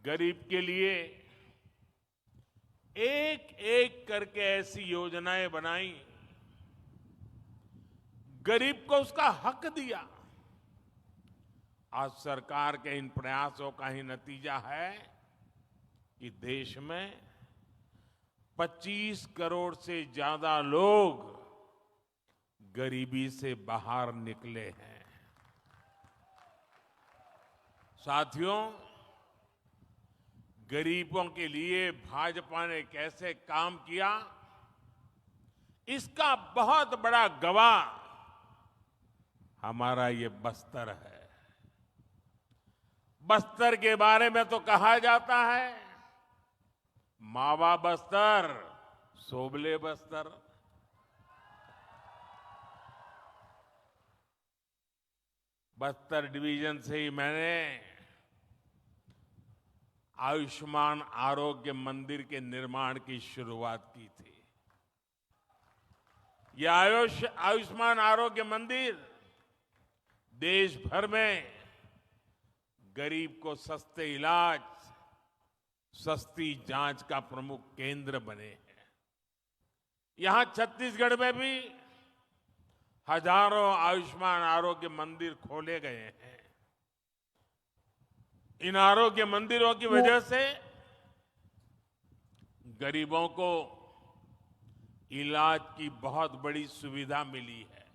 गरीब के लिए एक एक करके ऐसी योजनाएं बनाई, गरीब को उसका हक दिया। आज सरकार के इन प्रयासों का ही नतीजा है कि देश में 25 करोड़ से ज्यादा लोग गरीबी से बाहर निकले हैं। साथियों, गरीबों के लिए भाजपा ने कैसे काम किया, इसका बहुत बड़ा गवाह हमारा ये बस्तर है। बस्तर के बारे में तो कहा जाता है, मावा बस्तर, सोबले बस्तर। बस्तर डिवीजन से ही मैंने आयुष्मान आरोग्य मंदिर के निर्माण की शुरुआत की थी। यह आयुष्मान आरोग्य मंदिर देश भर में गरीब को सस्ते इलाज, सस्ती जांच का प्रमुख केंद्र बने हैं। यहां छत्तीसगढ़ में भी हजारों आयुष्मान आरोग्य मंदिर खोले गए हैं। इन आरोग्य मंदिरों की वजह से गरीबों को इलाज की बहुत बड़ी सुविधा मिली है,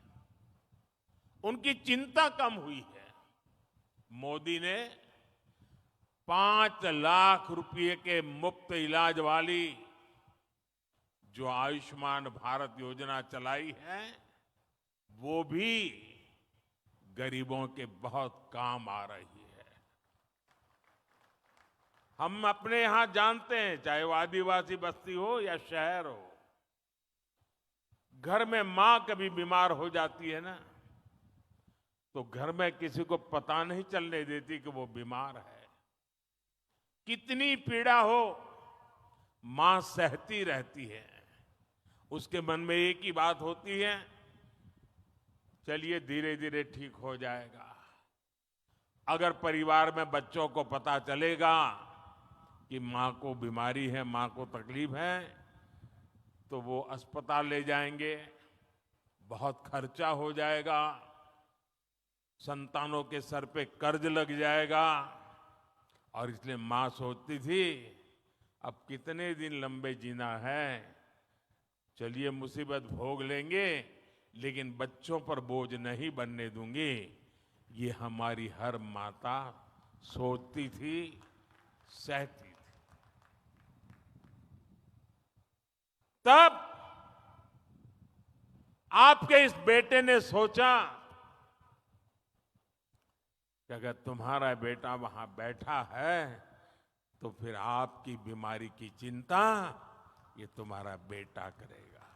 उनकी चिंता कम हुई है। मोदी ने 5 लाख रुपए के मुफ्त इलाज वाली जो आयुष्मान भारत योजना चलाई है, वो भी गरीबों के बहुत काम आ रही है। हम अपने यहां जानते हैं, चाहे वो आदिवासी बस्ती हो या शहर हो, घर में मां कभी बीमार हो जाती है ना, तो घर में किसी को पता नहीं चलने देती कि वो बीमार है। कितनी पीड़ा हो, मां सहती रहती है। उसके मन में एक ही बात होती है, चलिए धीरे धीरे ठीक हो जाएगा। अगर परिवार में बच्चों को पता चलेगा कि मां को बीमारी है, मां को तकलीफ है, तो वो अस्पताल ले जाएंगे, बहुत खर्चा हो जाएगा, संतानों के सर पे कर्ज लग जाएगा। और इसलिए मां सोचती थी, अब कितने दिन लंबे जीना है, चलिए मुसीबत भोग लेंगे, लेकिन बच्चों पर बोझ नहीं बनने दूंगी। ये हमारी हर माता सोचती थी, सहती थी। तब आपके इस बेटे ने सोचा कि अगर तुम्हारा बेटा वहां बैठा है, तो फिर आपकी बीमारी की चिंता ये तुम्हारा बेटा करेगा।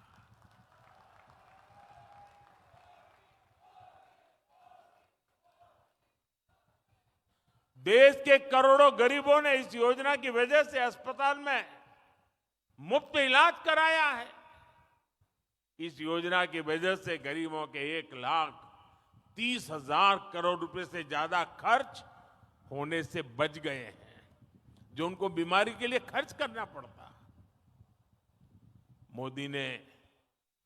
देश के करोड़ों गरीबों ने इस योजना की वजह से अस्पताल में मुफ्त इलाज कराया है। इस योजना की वजह से गरीबों के 1,30,000 करोड़ रुपए से ज्यादा खर्च होने से बच गए हैं, जो उनको बीमारी के लिए खर्च करना पड़ता। मोदी ने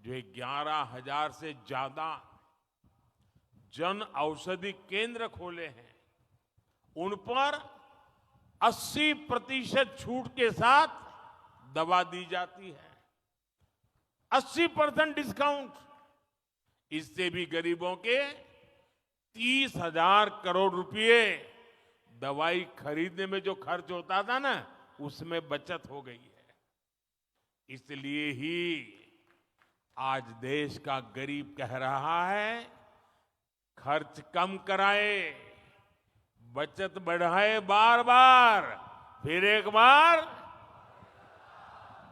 जो 11,000 से ज्यादा जन औषधि केंद्र खोले हैं, उन पर 80% छूट के साथ दवा दी जाती है। 80% डिस्काउंट। इससे भी गरीबों के 30,000 करोड़ रुपए दवाई खरीदने में जो खर्च होता था ना, उसमें बचत हो गई है। इसलिए ही आज देश का गरीब कह रहा है, खर्च कम कराए, बचत बढ़ाए, बार बार, फिर एक बार,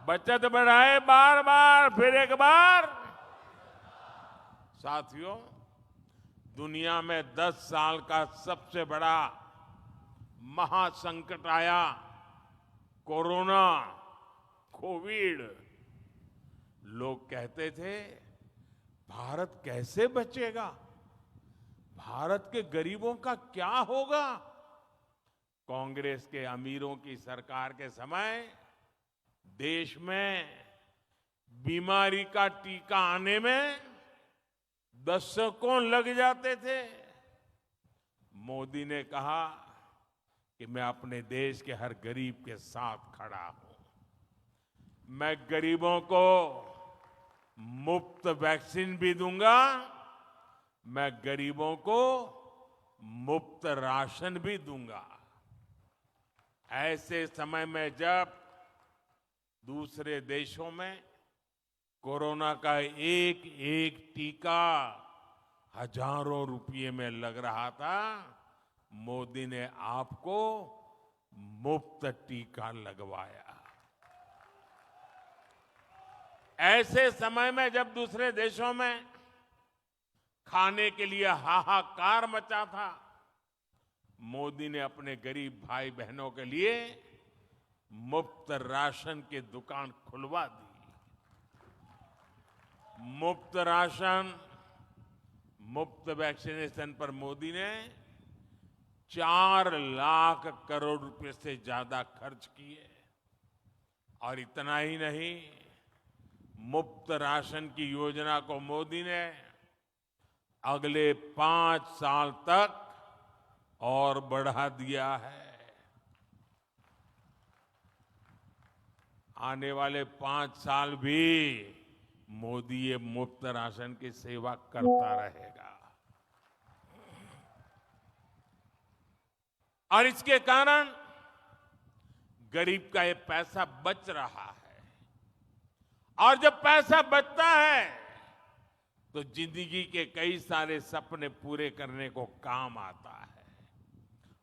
बचत बढ़ाए बार बार, फिर एक बार। साथियों, दुनिया में 10 साल का सबसे बड़ा महासंकट आया, कोरोना, कोविड। लोग कहते थे, भारत कैसे बचेगा, भारत के गरीबों का क्या होगा। कांग्रेस के अमीरों की सरकार के समय देश में बीमारी का टीका आने में दशकों लग जाते थे। मोदी ने कहा कि मैं अपने देश के हर गरीब के साथ खड़ा हूं। मैं गरीबों को मुफ्त वैक्सीन भी दूंगा, मैं गरीबों को मुफ्त राशन भी दूंगा। ऐसे समय में जब दूसरे देशों में कोरोना का एक एक टीका हजारों रुपये में लग रहा था, मोदी ने आपको मुफ्त टीका लगवाया। ऐसे समय में जब दूसरे देशों में खाने के लिए हाहाकार मचा था, मोदी ने अपने गरीब भाई बहनों के लिए मुफ्त राशन की दुकान खुलवा दी। मुफ्त राशन, मुफ्त वैक्सीनेशन पर मोदी ने 4 लाख करोड़ रुपए से ज्यादा खर्च किए। और इतना ही नहीं, मुफ्त राशन की योजना को मोदी ने अगले 5 साल तक और बढ़ा दिया है। आने वाले 5 साल भी मोदी ये मुफ्त राशन की सेवा करता रहेगा। और इसके कारण गरीब का ये पैसा बच रहा है। और जब पैसा बचता है तो जिंदगी के कई सारे सपने पूरे करने को काम आता है।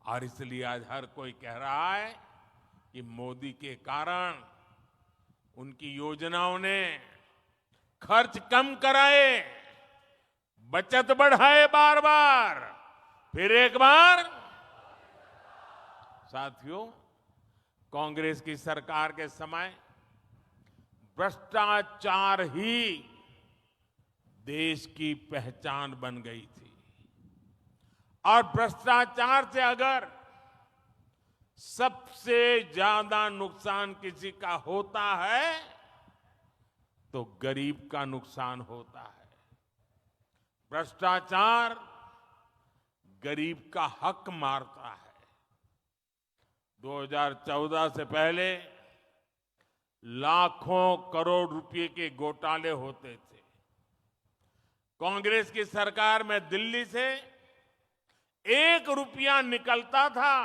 और इसलिए आज हर कोई कह रहा है कि मोदी के कारण उनकी योजनाओं ने खर्च कम कराए, बचत बढ़ाए बार बार, फिर एक बार। साथियों, कांग्रेस की सरकार के समय भ्रष्टाचार ही देश की पहचान बन गई थी। और भ्रष्टाचार से अगर सबसे ज्यादा नुकसान किसी का होता है तो गरीब का नुकसान होता है। भ्रष्टाचार गरीब का हक मारता है। 2014 से पहले लाखों करोड़ रुपए के घोटाले होते थे। कांग्रेस की सरकार में दिल्ली से 1 रुपया निकलता था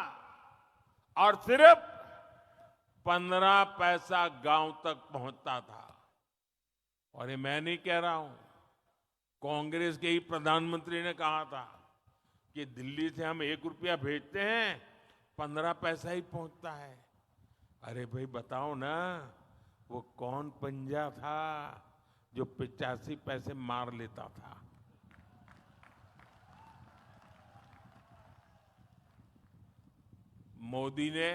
और सिर्फ 15 पैसा गांव तक पहुंचता था। और ये मैं नहीं कह रहा हूं, कांग्रेस के ही प्रधानमंत्री ने कहा था कि दिल्ली से हम 1 रुपया भेजते हैं, 15 पैसा ही पहुंचता है। अरे भाई बताओ ना, वो कौन पंजा था जो 85 पैसे मार लेता था? मोदी ने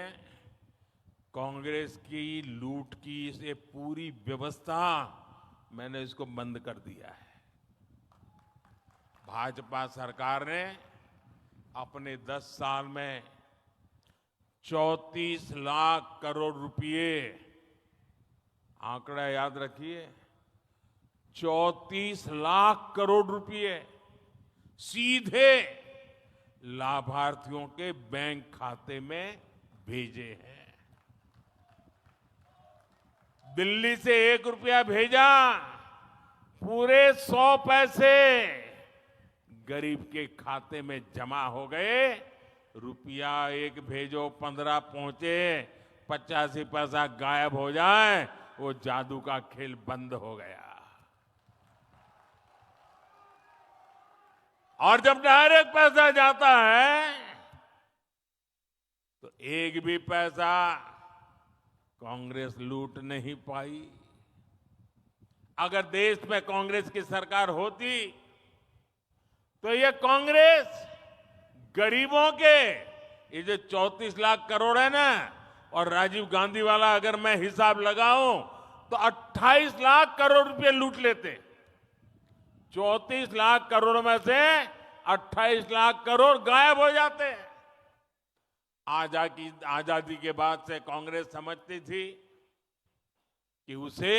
कांग्रेस की लूट की ये पूरी व्यवस्था, मैंने इसको बंद कर दिया है। भाजपा सरकार ने अपने 10 साल में 34 लाख करोड़ रुपए, आंकड़ा याद रखिए, 34 लाख करोड़ रुपए सीधे लाभार्थियों के बैंक खाते में भेजे हैं। दिल्ली से 1 रुपया भेजा, पूरे 100 पैसे गरीब के खाते में जमा हो गए। रुपया 1 भेजो, 15 पहुंचे, 85 पैसा गायब हो जाए, वो जादू का खेल बंद हो गया। और जब डायरेक्ट पैसा जाता है तो एक भी पैसा कांग्रेस लूट नहीं पाई। अगर देश में कांग्रेस की सरकार होती तो ये कांग्रेस गरीबों के, ये जो 34 लाख करोड़ है ना, और राजीव गांधी वाला अगर मैं हिसाब लगाऊं तो 28 लाख करोड़ रुपए लूट लेते। 34 लाख करोड़ में से 28 लाख करोड़ गायब हो जाते हैं। आजादी के बाद से कांग्रेस समझती थी कि उसे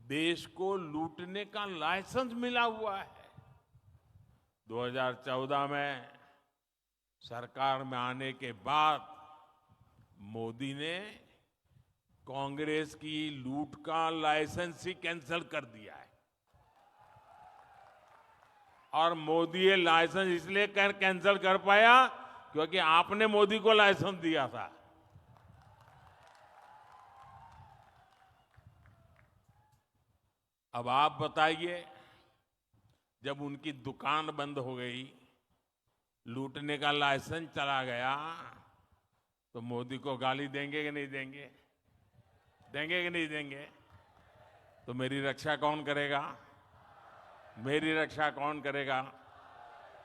देश को लूटने का लाइसेंस मिला हुआ है। 2014 में सरकार में आने के बाद मोदी ने कांग्रेस की लूट का लाइसेंस ही कैंसिल कर दिया है। और मोदी ये लाइसेंस इसलिए कैंसिल कर पाया क्योंकि आपने मोदी को लाइसेंस दिया था। अब आप बताइए, जब उनकी दुकान बंद हो गई, लूटने का लाइसेंस चला गया, तो मोदी को गाली देंगे कि नहीं देंगे? देंगे कि नहीं देंगे? तो मेरी रक्षा कौन करेगा? मेरी रक्षा कौन करेगा?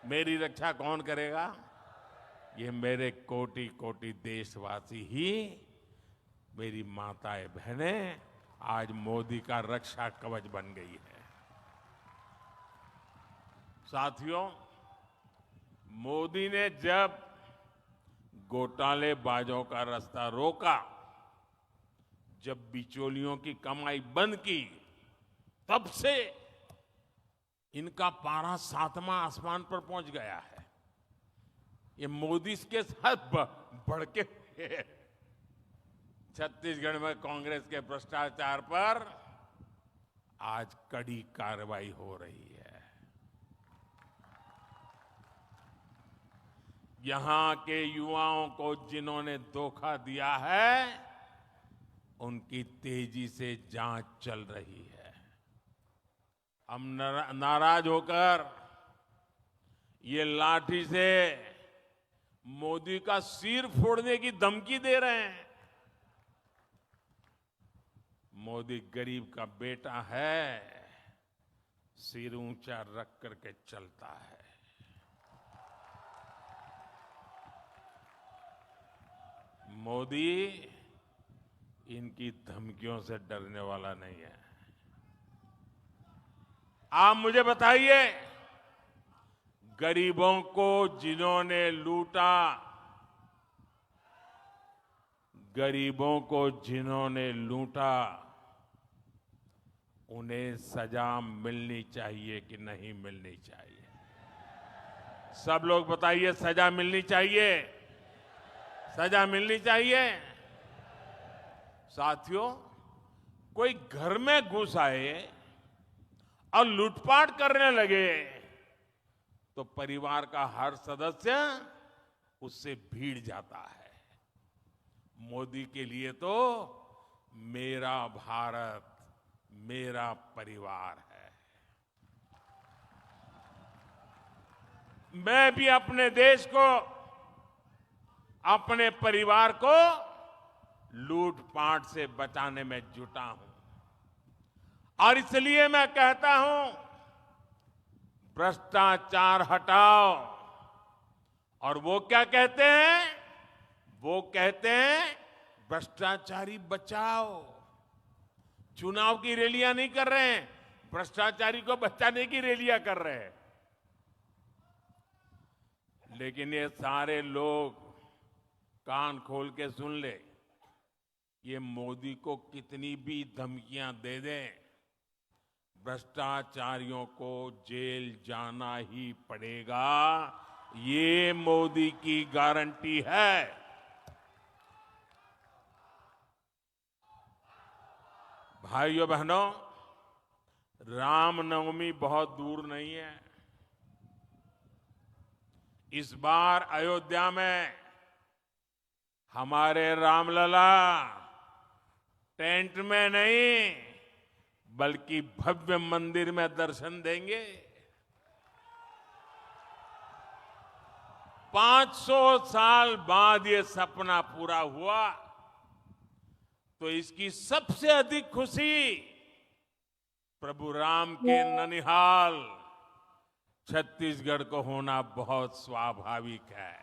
मेरी रक्षा कौन करेगा? ये मेरे कोटि कोटि देशवासी ही, मेरी माताएं बहनें आज मोदी का रक्षा कवच बन गई है। साथियों, मोदी ने जब घोटालेबाजों का रास्ता रोका, जब बिचौलियों की कमाई बंद की, तब से इनका पारा 7वां आसमान पर पहुंच गया है। ये मोदी के साथ बढ़ के छत्तीसगढ़ में कांग्रेस के भ्रष्टाचार पर आज कड़ी कार्रवाई हो रही है। यहां के युवाओं को जिन्होंने धोखा दिया है, उनकी तेजी से जांच चल रही है। हम नाराज होकर ये लाठी से मोदी का सिर फोड़ने की धमकी दे रहे हैं। मोदी गरीब का बेटा है, सिर ऊंचा रख करके चलता है। मोदी इनकी धमकियों से डरने वाला नहीं है। आप मुझे बताइए, गरीबों को जिन्होंने लूटा, गरीबों को जिन्होंने लूटा, उन्हें सजा मिलनी चाहिए कि नहीं मिलनी चाहिए? सब लोग बताइए, सजा मिलनी चाहिए? सजा मिलनी चाहिए। साथियों, कोई घर में घुस आए और लूटपाट करने लगे तो परिवार का हर सदस्य उससे भीड़ जाता है। मोदी के लिए तो मेरा भारत, मेरा परिवार है। मैं भी अपने देश को, अपने परिवार को लूटपाट से बचाने में जुटा हूं। और इसलिए मैं कहता हूं, भ्रष्टाचार हटाओ। और वो क्या कहते हैं? वो कहते हैं भ्रष्टाचारी बचाओ। चुनाव की रैलियां नहीं कर रहे हैं, भ्रष्टाचारी को बचाने की रैलियां कर रहे हैं। लेकिन ये सारे लोग कान खोल के सुन ले, ये मोदी को कितनी भी धमकियां दे दें, भ्रष्टाचारियों को जेल जाना ही पड़ेगा। ये मोदी की गारंटी है। भाइयों बहनों, रामनवमी बहुत दूर नहीं है। इस बार अयोध्या में हमारे रामलला टेंट में नहीं, बल्कि भव्य मंदिर में दर्शन देंगे। 500 साल बाद ये सपना पूरा हुआ, तो इसकी सबसे अधिक खुशी प्रभु राम के ननिहाल छत्तीसगढ़ को होना बहुत स्वाभाविक है।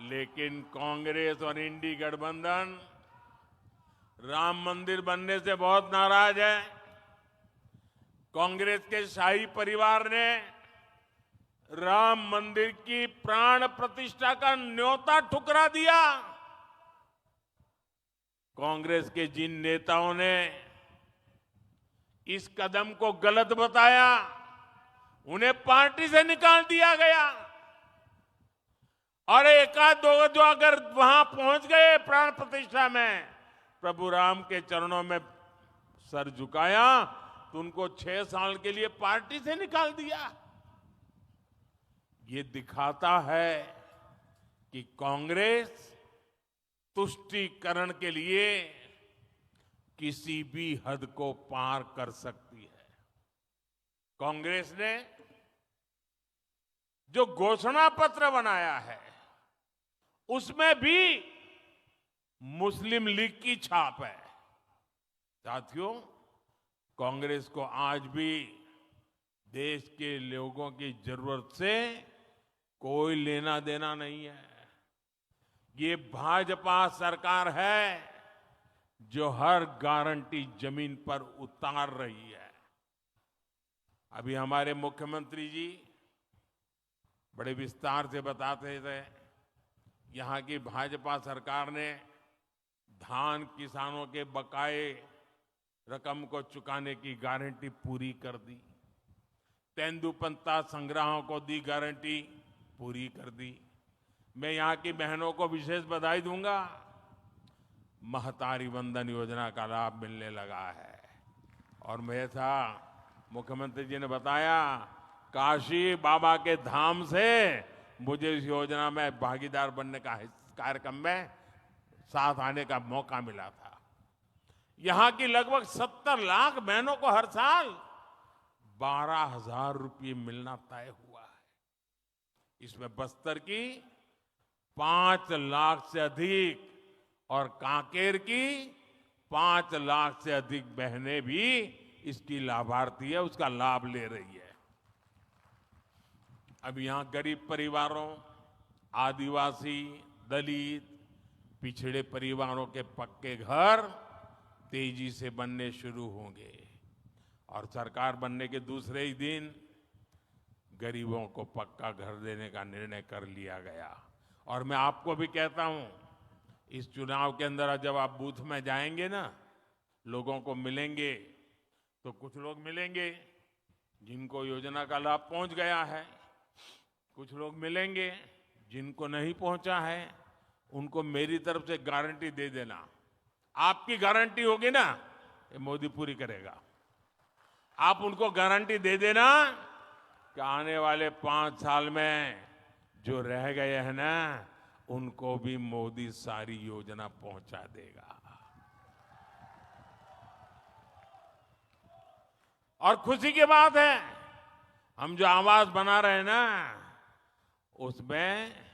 लेकिन कांग्रेस और इंडी गठबंधन राम मंदिर बनने से बहुत नाराज है। कांग्रेस के शाही परिवार ने राम मंदिर की प्राण प्रतिष्ठा का न्योता ठुकरा दिया। कांग्रेस के जिन नेताओं ने इस कदम को गलत बताया, उन्हें पार्टी से निकाल दिया गया। और एकाध दो जो अगर वहां पहुंच गए प्राण प्रतिष्ठा में, प्रभु राम के चरणों में सर झुकाया, तो उनको 6 साल के लिए पार्टी से निकाल दिया। ये दिखाता है कि कांग्रेस तुष्टीकरण के लिए किसी भी हद को पार कर सकती है। कांग्रेस ने जो घोषणा पत्र बनाया है, उसमें भी मुस्लिम लीग की छाप है। साथियों, कांग्रेस को आज भी देश के लोगों की जरूरत से कोई लेना देना नहीं है। ये भाजपा सरकार है जो हर गारंटी जमीन पर उतार रही है। अभी हमारे मुख्यमंत्री जी बड़े विस्तार से बताते थे, यहाँ की भाजपा सरकार ने धान किसानों के बकाए रकम को चुकाने की गारंटी पूरी कर दी, तेंदुपत्ता संग्राहों को दी गारंटी पूरी कर दी। मैं यहाँ की बहनों को विशेष बधाई दूंगा, महतारी वंदन योजना का लाभ मिलने लगा है। और जैसा मुख्यमंत्री जी ने बताया, काशी बाबा के धाम से मुझे इस योजना में भागीदार बनने का कार्यक्रम में साथ आने का मौका मिला था। यहां की लगभग 70 लाख बहनों को हर साल 12,000 रुपये मिलना तय हुआ है। इसमें बस्तर की 5 लाख से अधिक और कांकेर की 5 लाख से अधिक बहनें भी इसकी लाभार्थी है, उसका लाभ ले रही है। अब यहां गरीब परिवारों, आदिवासी, दलित, पिछड़े परिवारों के पक्के घर तेजी से बनने शुरू होंगे और सरकार बनने के दूसरे ही दिन गरीबों को पक्का घर देने का निर्णय कर लिया गया। और मैं आपको भी कहता हूं, इस चुनाव के अंदर जब आप बूथ में जाएंगे ना, लोगों को मिलेंगे, तो कुछ लोग मिलेंगे जिनको योजना का लाभ पहुंच गया है, कुछ लोग मिलेंगे जिनको नहीं पहुंचा है। उनको मेरी तरफ से गारंटी दे देना, आपकी गारंटी होगी ना, ये मोदी पूरी करेगा। आप उनको गारंटी दे देना कि आने वाले 5 साल में जो रह गए हैं ना, उनको भी मोदी सारी योजना पहुंचा देगा। और खुशी की बात है, हम जो आवास बना रहे हैं ना, उसमें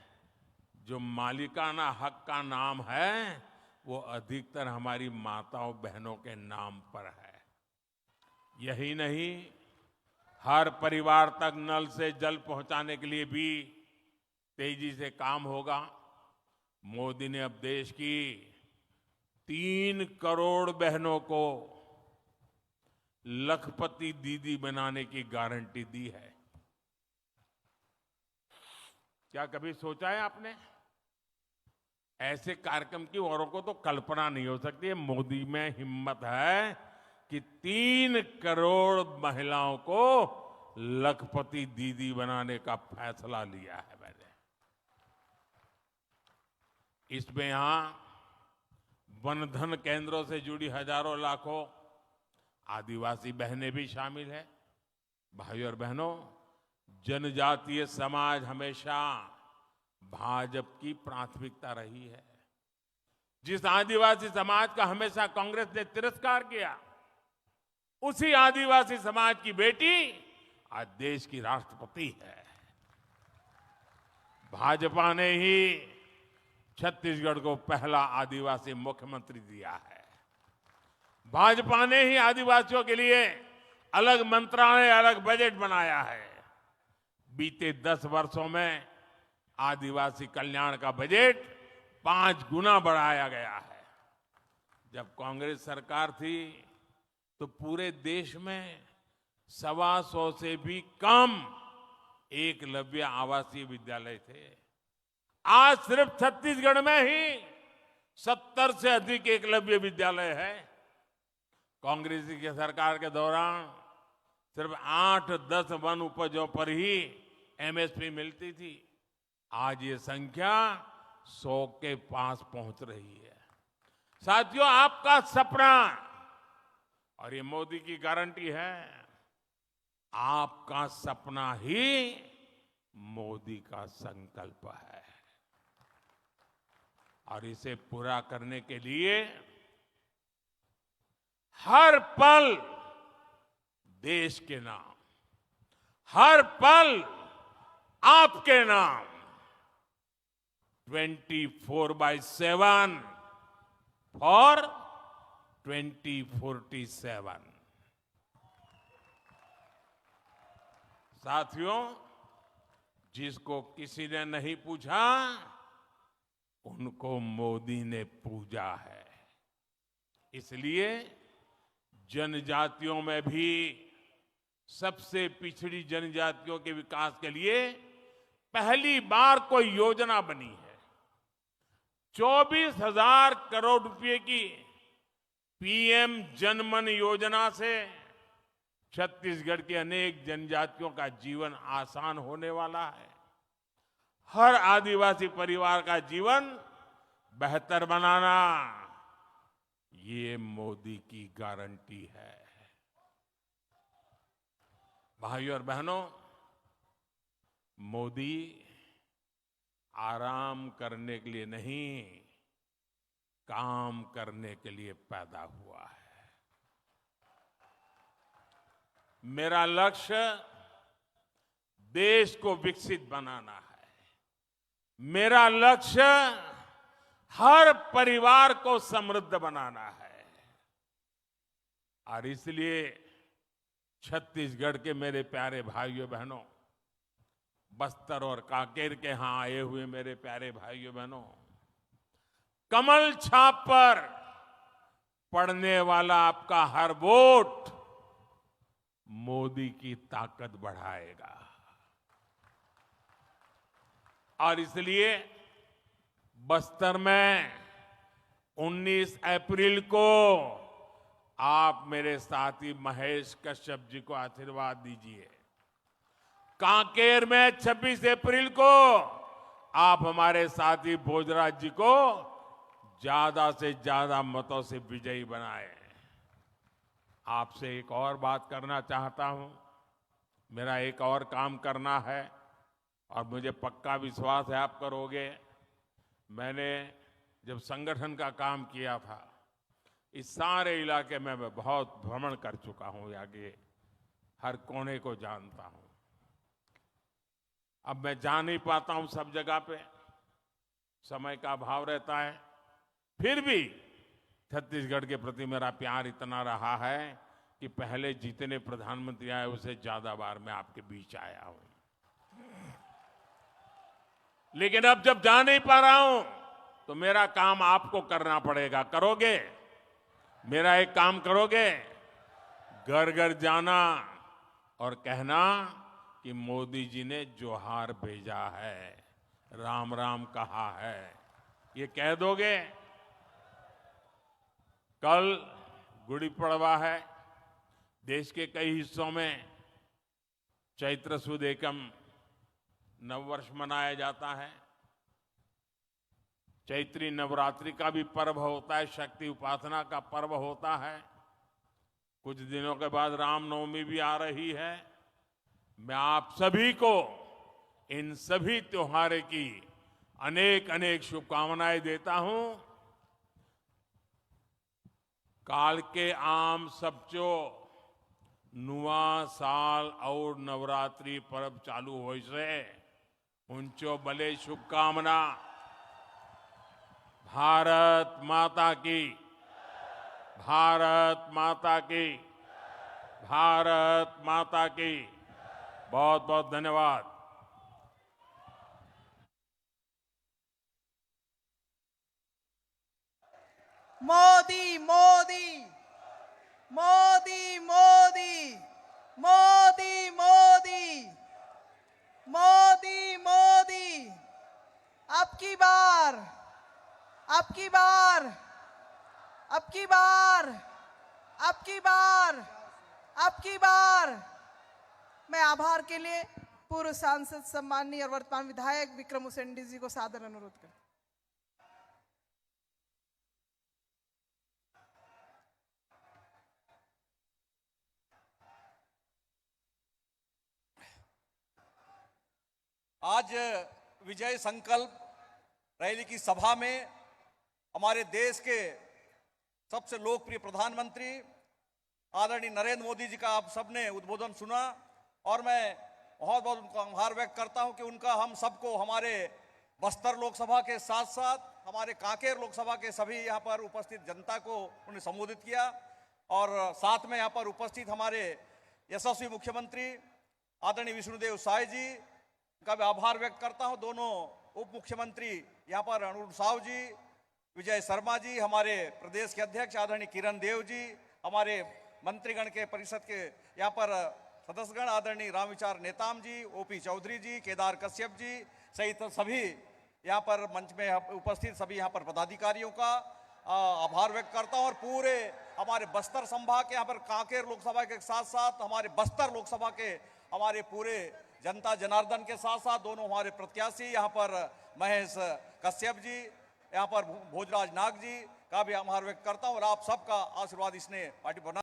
जो मालिकाना हक का नाम है वो अधिकतर हमारी माताओं बहनों के नाम पर है। यही नहीं, हर परिवार तक नल से जल पहुंचाने के लिए भी तेजी से काम होगा। मोदी ने अब देश की 3 करोड़ बहनों को लखपति दीदी बनाने की गारंटी दी है। क्या कभी सोचा है आपने? ऐसे कार्यक्रम की औरों को तो कल्पना नहीं हो सकती है। मोदी में हिम्मत है कि 3 करोड़ महिलाओं को लखपति दीदी बनाने का फैसला लिया है मैंने। इसमें यहां वनधन केंद्रों से जुड़ी हजारों लाखों आदिवासी बहनें भी शामिल है। भाइयों और बहनों, जनजातीय समाज हमेशा भाजपा की प्राथमिकता रही है। जिस आदिवासी समाज का हमेशा कांग्रेस ने तिरस्कार किया, उसी आदिवासी समाज की बेटी आज देश की राष्ट्रपति है। भाजपा ने ही छत्तीसगढ़ को पहला आदिवासी मुख्यमंत्री दिया है। भाजपा ने ही आदिवासियों के लिए अलग मंत्रालय, अलग बजट बनाया है। बीते 10 वर्षों में आदिवासी कल्याण का बजट 5 गुना बढ़ाया गया है। जब कांग्रेस सरकार थी तो पूरे देश में 125 से भी कम एकलव्य आवासीय विद्यालय थे। आज सिर्फ छत्तीसगढ़ में ही 70 से अधिक एकलव्य विद्यालय है। कांग्रेस की सरकार के दौरान सिर्फ 8-10 वन उपजों पर ही एमएसपी मिलती थी। आज ये संख्या 100 के पास पहुंच रही है। साथियों, आपका सपना और ये मोदी की गारंटी है, आपका सपना ही मोदी का संकल्प है। और इसे पूरा करने के लिए हर पल देश के नाम, हर पल आपके नाम 24/7 फॉर 2047। साथियों, जिसको किसी ने नहीं पूछा, उनको मोदी ने पूजा है। इसलिए जनजातियों में भी सबसे पिछड़ी जनजातियों के विकास के लिए पहली बार कोई योजना बनी है। 24,000 करोड़ रुपए की पीएम जनमन योजना से छत्तीसगढ़ की अनेक जनजातियों का जीवन आसान होने वाला है। हर आदिवासी परिवार का जीवन बेहतर बनाना, ये मोदी की गारंटी है। भाइयों और बहनों, मोदी आराम करने के लिए नहीं, काम करने के लिए पैदा हुआ है। मेरा लक्ष्य देश को विकसित बनाना है। मेरा लक्ष्य हर परिवार को समृद्ध बनाना है। और इसलिए छत्तीसगढ़ के मेरे प्यारे भाइयों बहनों, बस्तर और कांकेर के यहां आए हुए मेरे प्यारे भाइयों बहनों, कमल छाप पर पड़ने वाला आपका हर वोट मोदी की ताकत बढ़ाएगा। और इसलिए बस्तर में 19 अप्रैल को आप मेरे साथी महेश कश्यप जी को आशीर्वाद दीजिए। कांकेर में 26 अप्रैल को आप हमारे साथी भोजराज जी को ज्यादा से ज्यादा मतों से विजयी बनाए। आपसे एक और बात करना चाहता हूं। मेरा एक और काम करना है और मुझे पक्का विश्वास है आप करोगे। मैंने जब संगठन का काम किया था, इस सारे इलाके में मैं बहुत भ्रमण कर चुका हूं, आगे हर कोने को जानता हूं। अब मैं जा नहीं पाता हूं सब जगह पे, समय का अभाव रहता है। फिर भी छत्तीसगढ़ के प्रति मेरा प्यार इतना रहा है कि पहले जितने प्रधानमंत्री आए उससे ज्यादा बार मैं आपके बीच आया हूं। लेकिन अब जब जा नहीं पा रहा हूं तो मेरा काम आपको करना पड़ेगा। करोगे? मेरा एक काम करोगे? घर घर जाना और कहना कि मोदी जी ने जोहार भेजा है, राम राम कहा है। ये कह दोगे? कल गुड़ी पड़वा है। देश के कई हिस्सों में चैत्र सुद एकम नववर्ष मनाया जाता है। चैत्री नवरात्रि का भी पर्व होता है, शक्ति उपासना का पर्व होता है। कुछ दिनों के बाद रामनवमी भी आ रही है। मैं आप सभी को इन सभी त्योहारों की अनेक अनेक शुभकामनाएं देता हूं। काल के आम सबचो नुआ साल और नवरात्रि पर्व चालू हो से उनचो भले शुभकामना। भारत माता की, भारत माता की, भारत माता की। बहुत बहुत धन्यवाद। मोदी मोदी मोदी मोदी मोदी मोदी मोदी मोदी। अब की बार, अब की बार, अब की बार, अब की बार, अब की बार। मैं आभार के लिए पूर्व सांसद सम्माननीय और वर्तमान विधायक विक्रम उसेंडी जी को सादर अनुरोध करता हूं। आज विजय संकल्प रैली की सभा में हमारे देश के सबसे लोकप्रिय प्रधानमंत्री आदरणीय नरेंद्र मोदी जी का आप सबने उद्बोधन सुना और मैं बहुत बहुत उनका आभार व्यक्त करता हूं कि उनका हम सबको, हमारे बस्तर लोकसभा के साथ साथ हमारे कांकेर लोकसभा के सभी यहाँ पर उपस्थित जनता को उन्हें संबोधित किया। और साथ में यहाँ पर उपस्थित हमारे यशस्वी मुख्यमंत्री आदरणीय विष्णुदेव साय जी का भी आभार व्यक्त करता हूं। दोनों उप मुख्यमंत्री यहाँ पर अनुरूप साहू जी, विजय शर्मा जी, हमारे प्रदेश के अध्यक्ष आदरणीय किरण देव जी, हमारे मंत्रीगण के परिषद के यहाँ पर सदस्यगण आदरणीय रामविचार नेताम जी, ओपी चौधरी जी, केदार कश्यप जी सहित सभी यहाँ पर मंच में उपस्थित सभी यहाँ पर पदाधिकारियों का आभार व्यक्त करता हूँ। और पूरे हमारे बस्तर संभाग के यहाँ पर कांकेर लोकसभा के साथ साथ हमारे बस्तर लोकसभा के हमारे पूरे जनता जनार्दन के साथ साथ दोनों हमारे प्रत्याशी यहाँ पर महेश कश्यप जी, यहाँ पर भोजराज नाग जी का भी आभार व्यक्त करता हूँ। और आप सबका आशीर्वाद इसने पार्टी बना